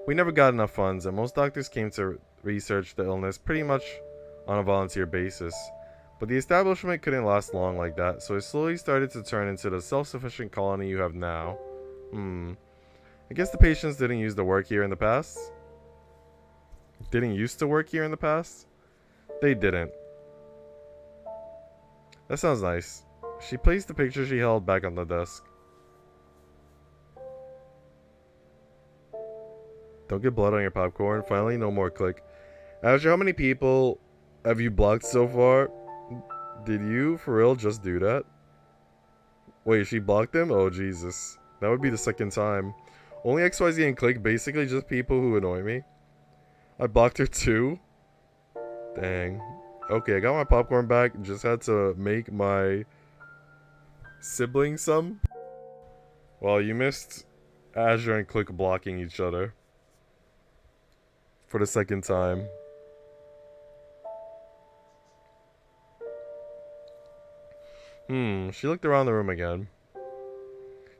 Speaker 1: We never got enough funds, and most doctors came to research the illness pretty much on a volunteer basis. But the establishment couldn't last long like that, so it slowly started to turn into the self-sufficient colony you have now. I guess the patients didn't used to work here in the past? Didn't used to work here in the past? They didn't. That sounds nice. She placed the picture she held back on the desk. Don't get blood on your popcorn. Finally, no more click. Azure, how many people have you blocked so far? Did you, for real, just do that? Wait, she blocked him? Oh, Jesus. That would be the second time. Only XYZ and click, basically just people who annoy me. I blocked her too? Dang. Okay, I got my popcorn back. Just had to make my sibling some. Well, you missed Azure and click blocking each other. For the second time. She looked around the room again.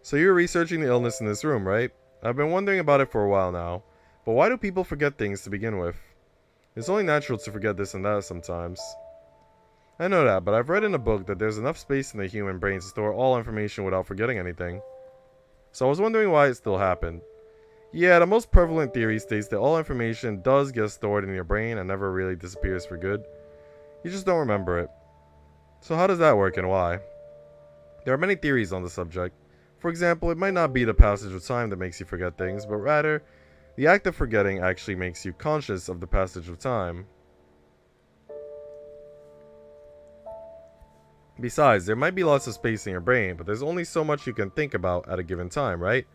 Speaker 1: So you're researching the illness in this room, right? I've been wondering about it for a while now. But why do people forget things to begin with? It's only natural to forget this and that sometimes. I know that, but I've read in a book that there's enough space in the human brain to store all information without forgetting anything. So I was wondering why it still happened. Yeah, the most prevalent theory states that all information does get stored in your brain and never really disappears for good. You just don't remember it. So how does that work and why? There are many theories on the subject. For example, it might not be the passage of time that makes you forget things, but rather, the act of forgetting actually makes you conscious of the passage of time. Besides, there might be lots of space in your brain, but there's only so much you can think about at a given time, right?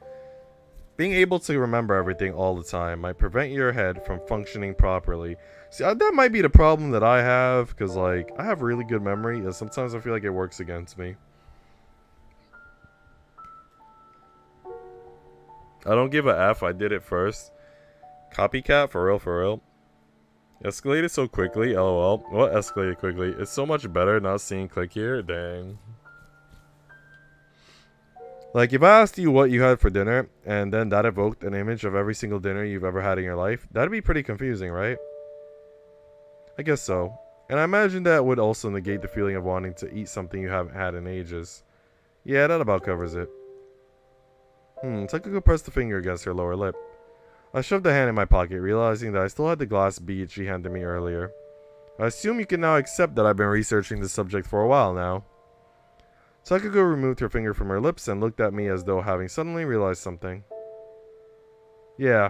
Speaker 1: Being able to remember everything all the time might prevent your head from functioning properly. See, that might be the problem that I have, because, like, I have really good memory, and sometimes I feel like it works against me. I don't give a F, I did it first. Copycat, for real, for real. Escalated so quickly, lol. What escalated quickly? It's so much better not seeing click here, dang. Like, if I asked you what you had for dinner, and then that evoked an image of every single dinner you've ever had in your life, that'd be pretty confusing, right? I guess so. And I imagine that would also negate the feeling of wanting to eat something you haven't had in ages. Yeah, that about covers it. Takako pressed a finger against her lower lip. I shoved a hand in my pocket, realizing that I still had the glass bead she handed me earlier. I assume you can now accept that I've been researching this subject for a while now. Takako removed her finger from her lips and looked at me as though having suddenly realized something. Yeah.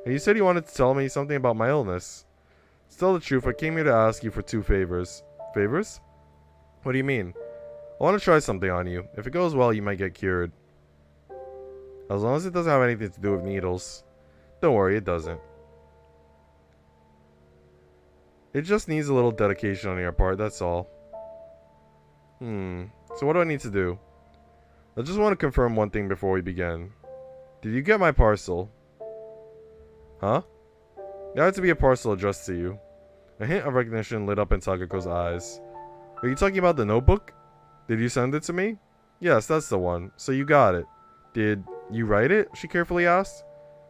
Speaker 1: And you said you wanted to tell me something about my illness. To tell the truth, I came here to ask you for 2 favors. Favors? What do you mean? I want to try something on you. If it goes well, you might get cured. As long as it doesn't have anything to do with needles. Don't worry, it doesn't. It just needs a little dedication on your part, that's all. So what do I need to do? I just want to confirm one thing before we begin. Did you get my parcel? Huh? There had to be a parcel addressed to you. A hint of recognition lit up in Takako's eyes. Are you talking about the notebook? Did you send it to me? Yes, that's the one. So you got it. Did you write it? She carefully asked.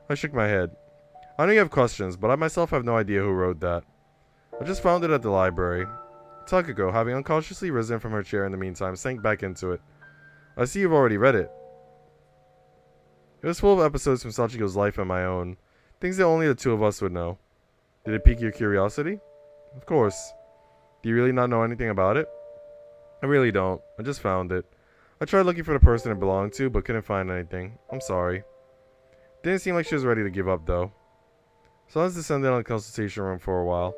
Speaker 1: I shook my head. I know you have questions, but I myself have no idea who wrote that. I just found it at the library. Takako, having unconsciously risen from her chair in the meantime, sank back into it. I see you've already read it. It was full of episodes from Sachiko's life and my own. Things that only the 2 of us would know. Did it pique your curiosity? Of course. Do you really not know anything about it? I really don't. I just found it. I tried looking for the person it belonged to, but couldn't find anything. I'm sorry. Didn't seem like she was ready to give up, though. So let's descend on the consultation room for a while.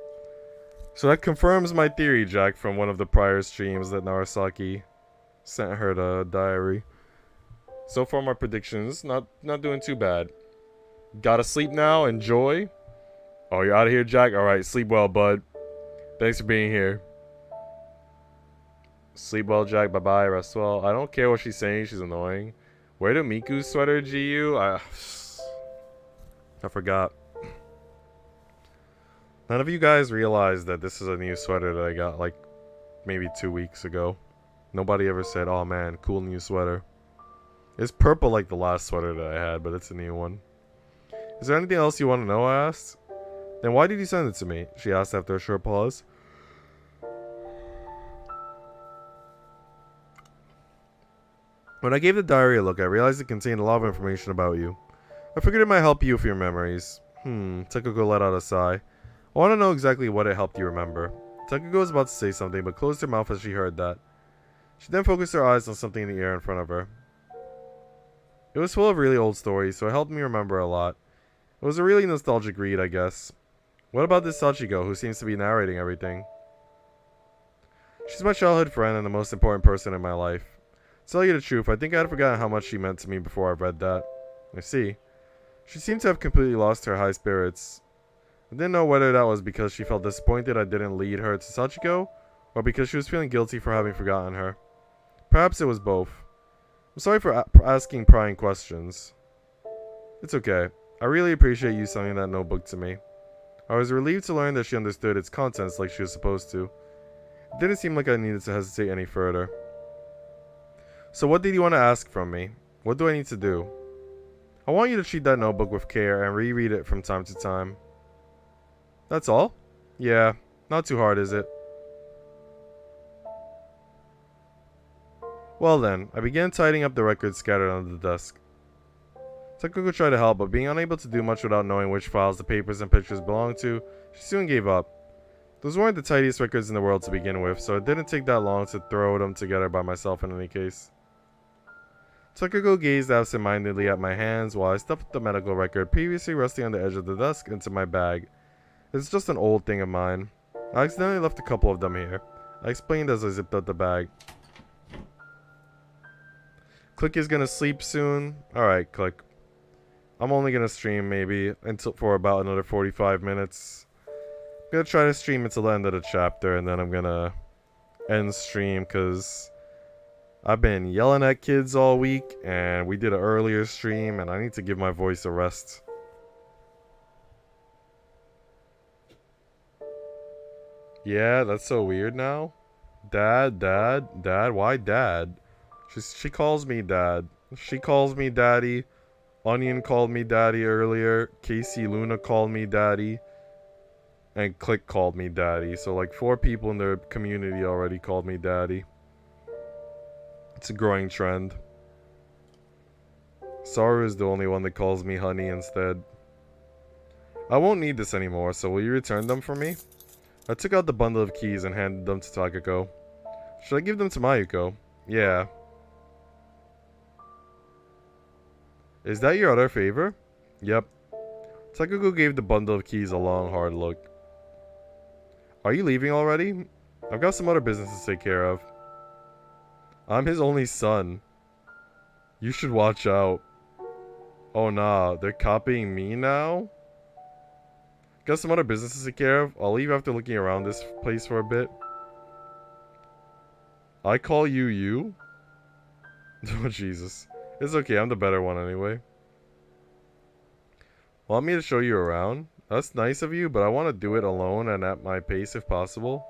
Speaker 1: So that confirms my theory, Jack, from one of the prior streams that Narasaki sent her the diary. So far, my predictions, not doing too bad. Gotta sleep now. Enjoy. Oh, you're out of here, Jack? Alright, sleep well, bud. Thanks for being here. Sleep well, Jack. Bye-bye. Rest well. I don't care what she's saying. She's annoying. Where do Miku's sweater, GU? I forgot. None of you guys realized that this is a new sweater that I got, like, maybe 2 weeks ago. Nobody ever said, oh man, cool new sweater. It's purple like the last sweater that I had, but it's a new one. Is there anything else you want to know? I asked. Then why did you send it to me? She asked after a short pause. When I gave the diary a look, I realized it contained a lot of information about you. I figured it might help you with your memories. Takako let out a sigh. I want to know exactly what it helped you remember. Takako was about to say something, but closed her mouth as she heard that. She then focused her eyes on something in the air in front of her. It was full of really old stories, so it helped me remember a lot. It was a really nostalgic read, I guess. What about this Sachiko, who seems to be narrating everything? She's my childhood friend and the most important person in my life. To tell you the truth, I think I had forgotten how much she meant to me before I read that. I see. She seemed to have completely lost her high spirits. I didn't know whether that was because she felt disappointed I didn't lead her to Sachiko, or because she was feeling guilty for having forgotten her. Perhaps it was both. I'm sorry for asking prying questions. It's okay. I really appreciate you sending that notebook to me. I was relieved to learn that she understood its contents like she was supposed to. It didn't seem like I needed to hesitate any further. So what did you want to ask from me? What do I need to do? I want you to treat that notebook with care and reread it from time to time. That's all? Yeah, not too hard, is it? Well then, I began tidying up the records scattered under the desk. Takako tried to help, but being unable to do much without knowing which files the papers and pictures belonged to, she soon gave up. Those weren't the tidiest records in the world to begin with, so it didn't take that long to throw them together by myself in any case. Takako gazed absent-mindedly at my hands while I stuffed the medical record previously resting on the edge of the desk into my bag. It's just an old thing of mine. I accidentally left a couple of them here. I explained as I zipped out the bag. Click is gonna sleep soon. Alright, Click. I'm only gonna stream maybe until for about another 45 minutes. I'm gonna try to stream until the end of the chapter, and then I'm gonna end stream because I've been yelling at kids all week, and we did an earlier stream, and I need to give my voice a rest. Yeah, that's so weird now. Dad, why dad? She calls me dad. She calls me daddy. Onion called me daddy earlier. Casey Luna called me daddy. And Click called me daddy. So like 4 people in the community already called me daddy. It's a growing trend. Saru is the only one that calls me honey instead. I won't need this anymore, so will you return them for me? I took out the bundle of keys and handed them to Takako. Should I give them to Mayuko? Yeah. Is that your other favor? Yep. Takako gave the bundle of keys a long, hard look. Are you leaving already? I've got some other business to take care of. I'm his only son. You should watch out. Oh nah, they're copying me now? Got some other business to take care of. I'll leave after looking around this place for a bit. I call you you? Oh Jesus. It's okay, I'm the better one anyway. Want me to show you around? That's nice of you, but I want to do it alone and at my pace if possible.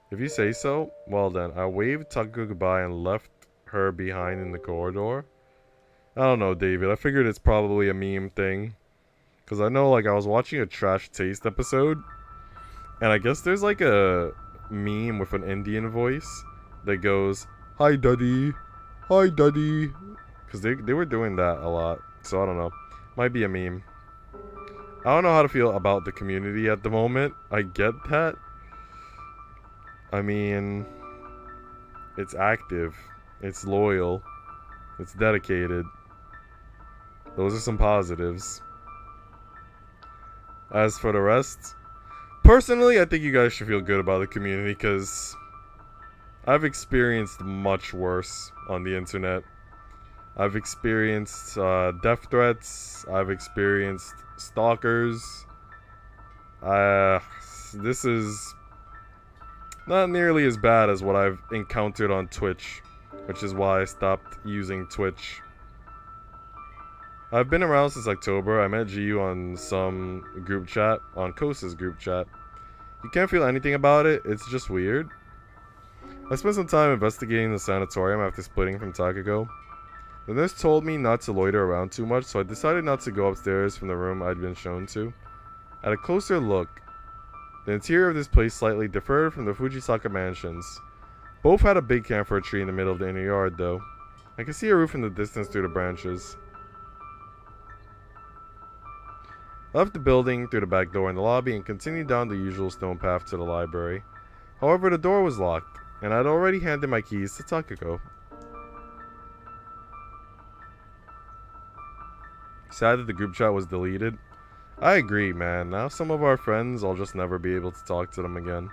Speaker 1: If you say so, well then. I waved Takako goodbye and left her behind in the corridor. I don't know, David. I figured it's probably a meme thing. Because I know, like, I was watching a Trash Taste episode. And I guess there's, like, a meme with an Indian voice that goes, Hi, Daddy. Hi, Daddy. Because they were doing that a lot. So, I don't know. Might be a meme. I don't know how to feel about the community at the moment. I get that. I mean, it's active. It's loyal. It's dedicated. Those are some positives. As for the rest, personally, I think you guys should feel good about the community because I've experienced much worse on the internet. I've experienced death threats. I've experienced stalkers. This is not nearly as bad as what I've encountered on Twitch, which is why I stopped using Twitch. I've been around since October. I met GU on some group chat, on Kosa's group chat. You can't feel anything about it, it's just weird. I spent some time investigating the sanatorium after splitting from Takako. The nurse told me not to loiter around too much, so I decided not to go upstairs from the room I'd been shown to. At a closer look, the interior of this place slightly differed from the Fujisaka mansions. Both had a big camphor tree in the middle of the inner yard, though. I could see a roof in the distance through the branches. I left the building through the back door in the lobby and continued down the usual stone path to the library. However, the door was locked, and I'd already handed my keys to Takako. Sad that the group chat was deleted. I agree, man. Now some of our friends, I'll just never be able to talk to them again.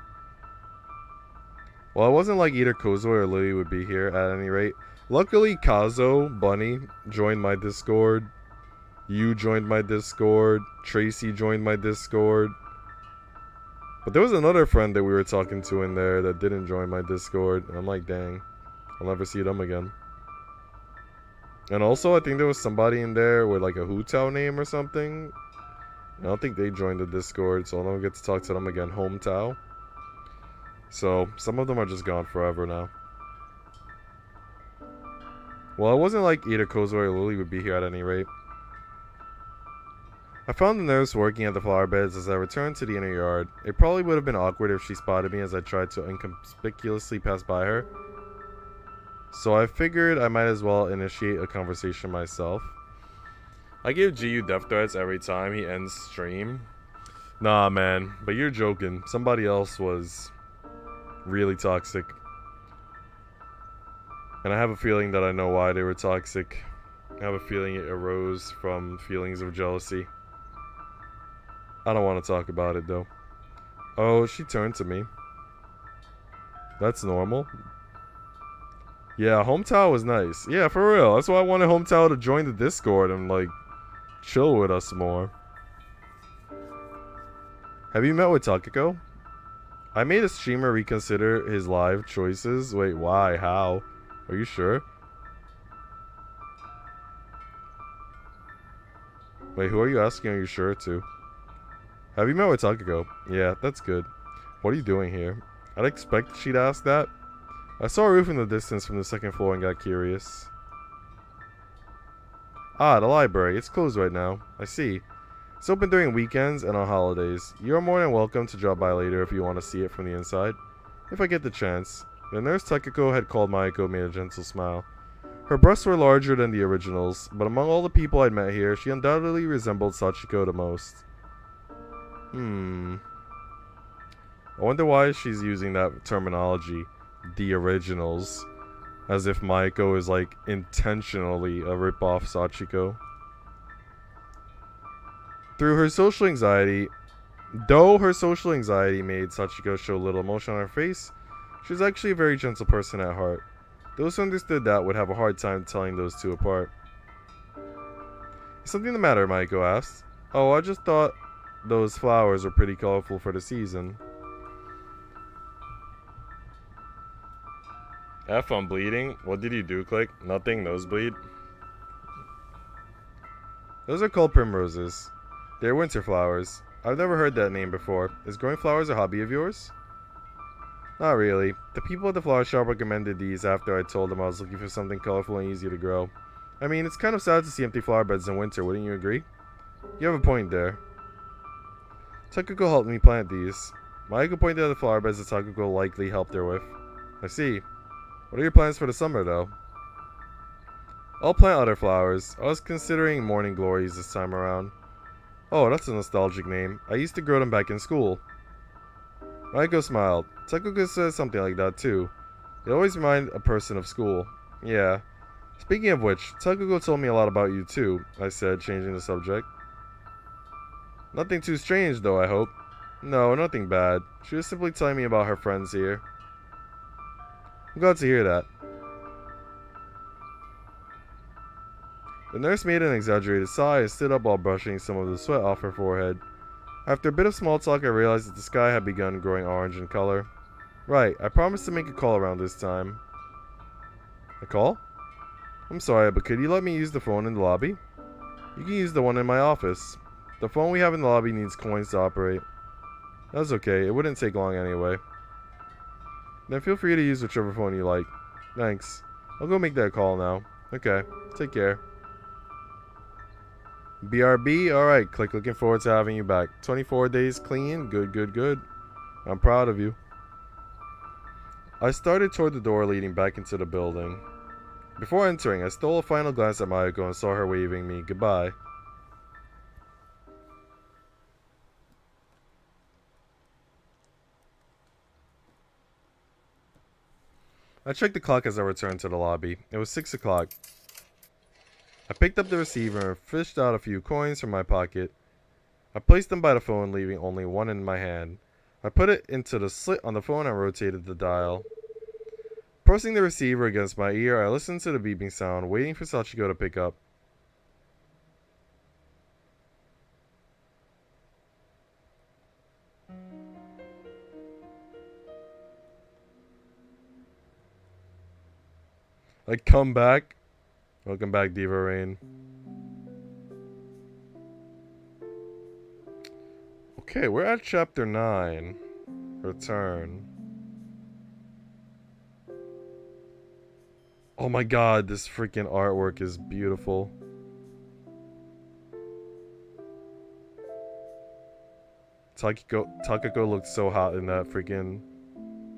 Speaker 1: Well, it wasn't like either Kozo or Lily would be here at any rate. Luckily, Kazo, Bunny, joined my Discord. You joined my Discord. Tracy joined my Discord. But there was another friend that we were talking to in there that didn't join my Discord. And I'm like, dang. I'll never see them again. And also, I think there was somebody in there with like a Hootao name or something. I don't think they joined the Discord, so I'll never get to talk to them again. Hometao. So, some of them are just gone forever now. Well, it wasn't like either Kozo or Lily would be here at any rate. I found the nurse working at the flower beds as I returned to the inner yard. It probably would have been awkward if she spotted me as I tried to inconspicuously pass by her. So I figured I might as well initiate a conversation myself. I give GU death threats every time he ends stream. Nah, man, but you're joking. Somebody else was really toxic. And I have a feeling that I know why they were toxic. I have a feeling it arose from feelings of jealousy. I don't want to talk about it, though. Oh, she turned to me. That's normal. Yeah, Hometao was nice. Yeah, for real. That's why I wanted Hometao to join the Discord and, like, chill with us more. Have you met with Takako? I made a streamer reconsider his live choices. Wait, why? How? Are you sure? Wait, who are you asking are you sure to? Have you met with Takako? Yeah, that's good. What are you doing here? I'd expect she'd ask that. I saw a roof in the distance from the second floor and got curious. Ah, the library. It's closed right now. I see. It's open during weekends and on holidays. You're more than welcome to drop by later if you want to see it from the inside. If I get the chance. The nurse Takako had called Mayako made a gentle smile. Her breasts were larger than the originals, but among all the people I'd met here, she undoubtedly resembled Sachiko the most. I wonder why she's using that terminology, the originals, as if Mayako is like intentionally a rip-off Sachiko. Though her social anxiety made Sachiko show little emotion on her face, she was actually a very gentle person at heart. Those who understood that would have a hard time telling those two apart. Is something the matter? Mayako asked. Oh, I just thought those flowers were pretty colorful for the season. Have fun bleeding? What did you do, Click? Nothing? Nosebleed? Those are called primroses. They're winter flowers. I've never heard that name before. Is growing flowers a hobby of yours? Not really. The people at the flower shop recommended these after I told them I was looking for something colorful and easy to grow. I mean, it's kind of sad to see empty flower beds in winter, wouldn't you agree? You have a point there. Takako helped me plant these. Mayako pointed at the flower beds that Takako likely helped her with. I see. What are your plans for the summer, though? I'll plant other flowers. I was considering morning glories this time around. Oh, that's a nostalgic name. I used to grow them back in school. Mayako smiled. Takako says something like that too. They always remind a person of school. Yeah. Speaking of which, Takako told me a lot about you too, I said, changing the subject. Nothing too strange though, I hope. No, nothing bad. She was simply telling me about her friends here. I'm glad to hear that. The nurse made an exaggerated sigh and stood up while brushing some of the sweat off her forehead. After a bit of small talk, I realized that the sky had begun growing orange in color. Right, I promised to make a call around this time. A call? I'm sorry, but could you let me use the phone in the lobby? You can use the one in my office. The phone we have in the lobby needs coins to operate. That's okay, it wouldn't take long anyway. Then feel free to use whichever phone you like. Thanks. I'll go make that call now. Okay, take care. BRB, alright, Click, looking forward to having you back. 24 days clean, good. I'm proud of you. I started toward the door leading back into the building. Before entering, I stole a final glance at Mayako and saw her waving me goodbye. I checked the clock as I returned to the lobby. It was 6 o'clock. I picked up the receiver and fished out a few coins from my pocket. I placed them by the phone, leaving only one in my hand. I put it into the slit on the phone and rotated the dial. Pressing the receiver against my ear, I listened to the beeping sound, waiting for Sachiko to pick up. I come back. Welcome back, Diva Rain. Okay, we're at chapter 9. Return. Oh my god, this freaking artwork is beautiful. Takako looked so hot in that freaking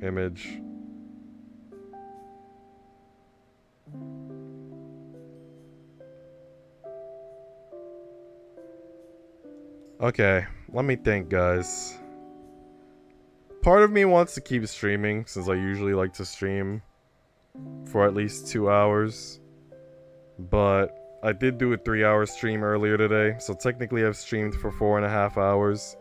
Speaker 1: image. Okay, let me think, guys. Part of me wants to keep streaming, since I usually like to stream for at least 2 hours. But I did do a 3-hour stream earlier today, so technically I've streamed for 4.5 hours.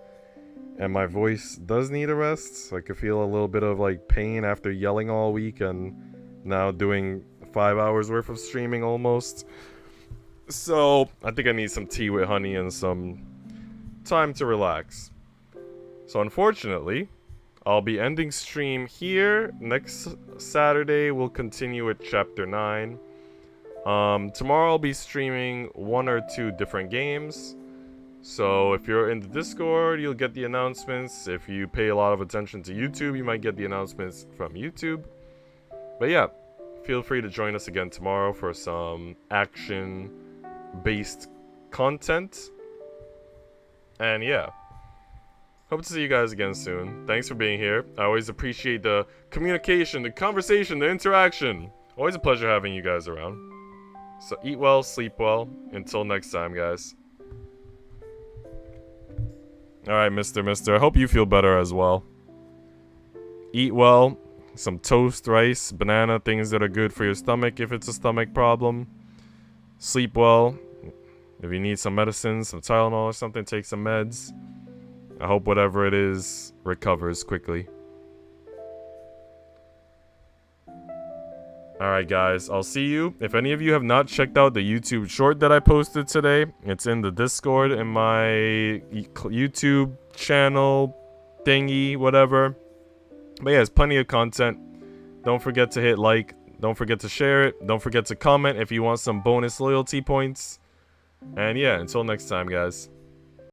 Speaker 1: And my voice does need a rest, so I could feel a little bit of like pain after yelling all week and now doing 5 hours worth of streaming almost. So, I think I need some tea with honey and some time to relax. So, unfortunately, I'll be ending stream here. Next Saturday, we'll continue with Chapter 9. Tomorrow I'll be streaming 1 or 2 different games. So if you're in the Discord, you'll get the announcements. If you pay a lot of attention to YouTube, you might get the announcements from YouTube. But yeah, feel free to join us again tomorrow for some action-based content. And yeah, hope to see you guys again soon. Thanks for being here. I always appreciate the communication, the conversation, the interaction. Always a pleasure having you guys around. So eat well, sleep well. Until next time, guys. Alright, Mister. I hope you feel better as well. Eat well. Some toast, rice, banana, things that are good for your stomach if it's a stomach problem. Sleep well. If you need some medicine, some Tylenol or something, take some meds. I hope whatever it is recovers quickly. Alright guys, I'll see you. If any of you have not checked out the YouTube short that I posted today, it's in the Discord in my YouTube channel thingy, whatever. But yeah, there's plenty of content. Don't forget to hit like. Don't forget to share it. Don't forget to comment if you want some bonus loyalty points. And yeah, until next time, guys.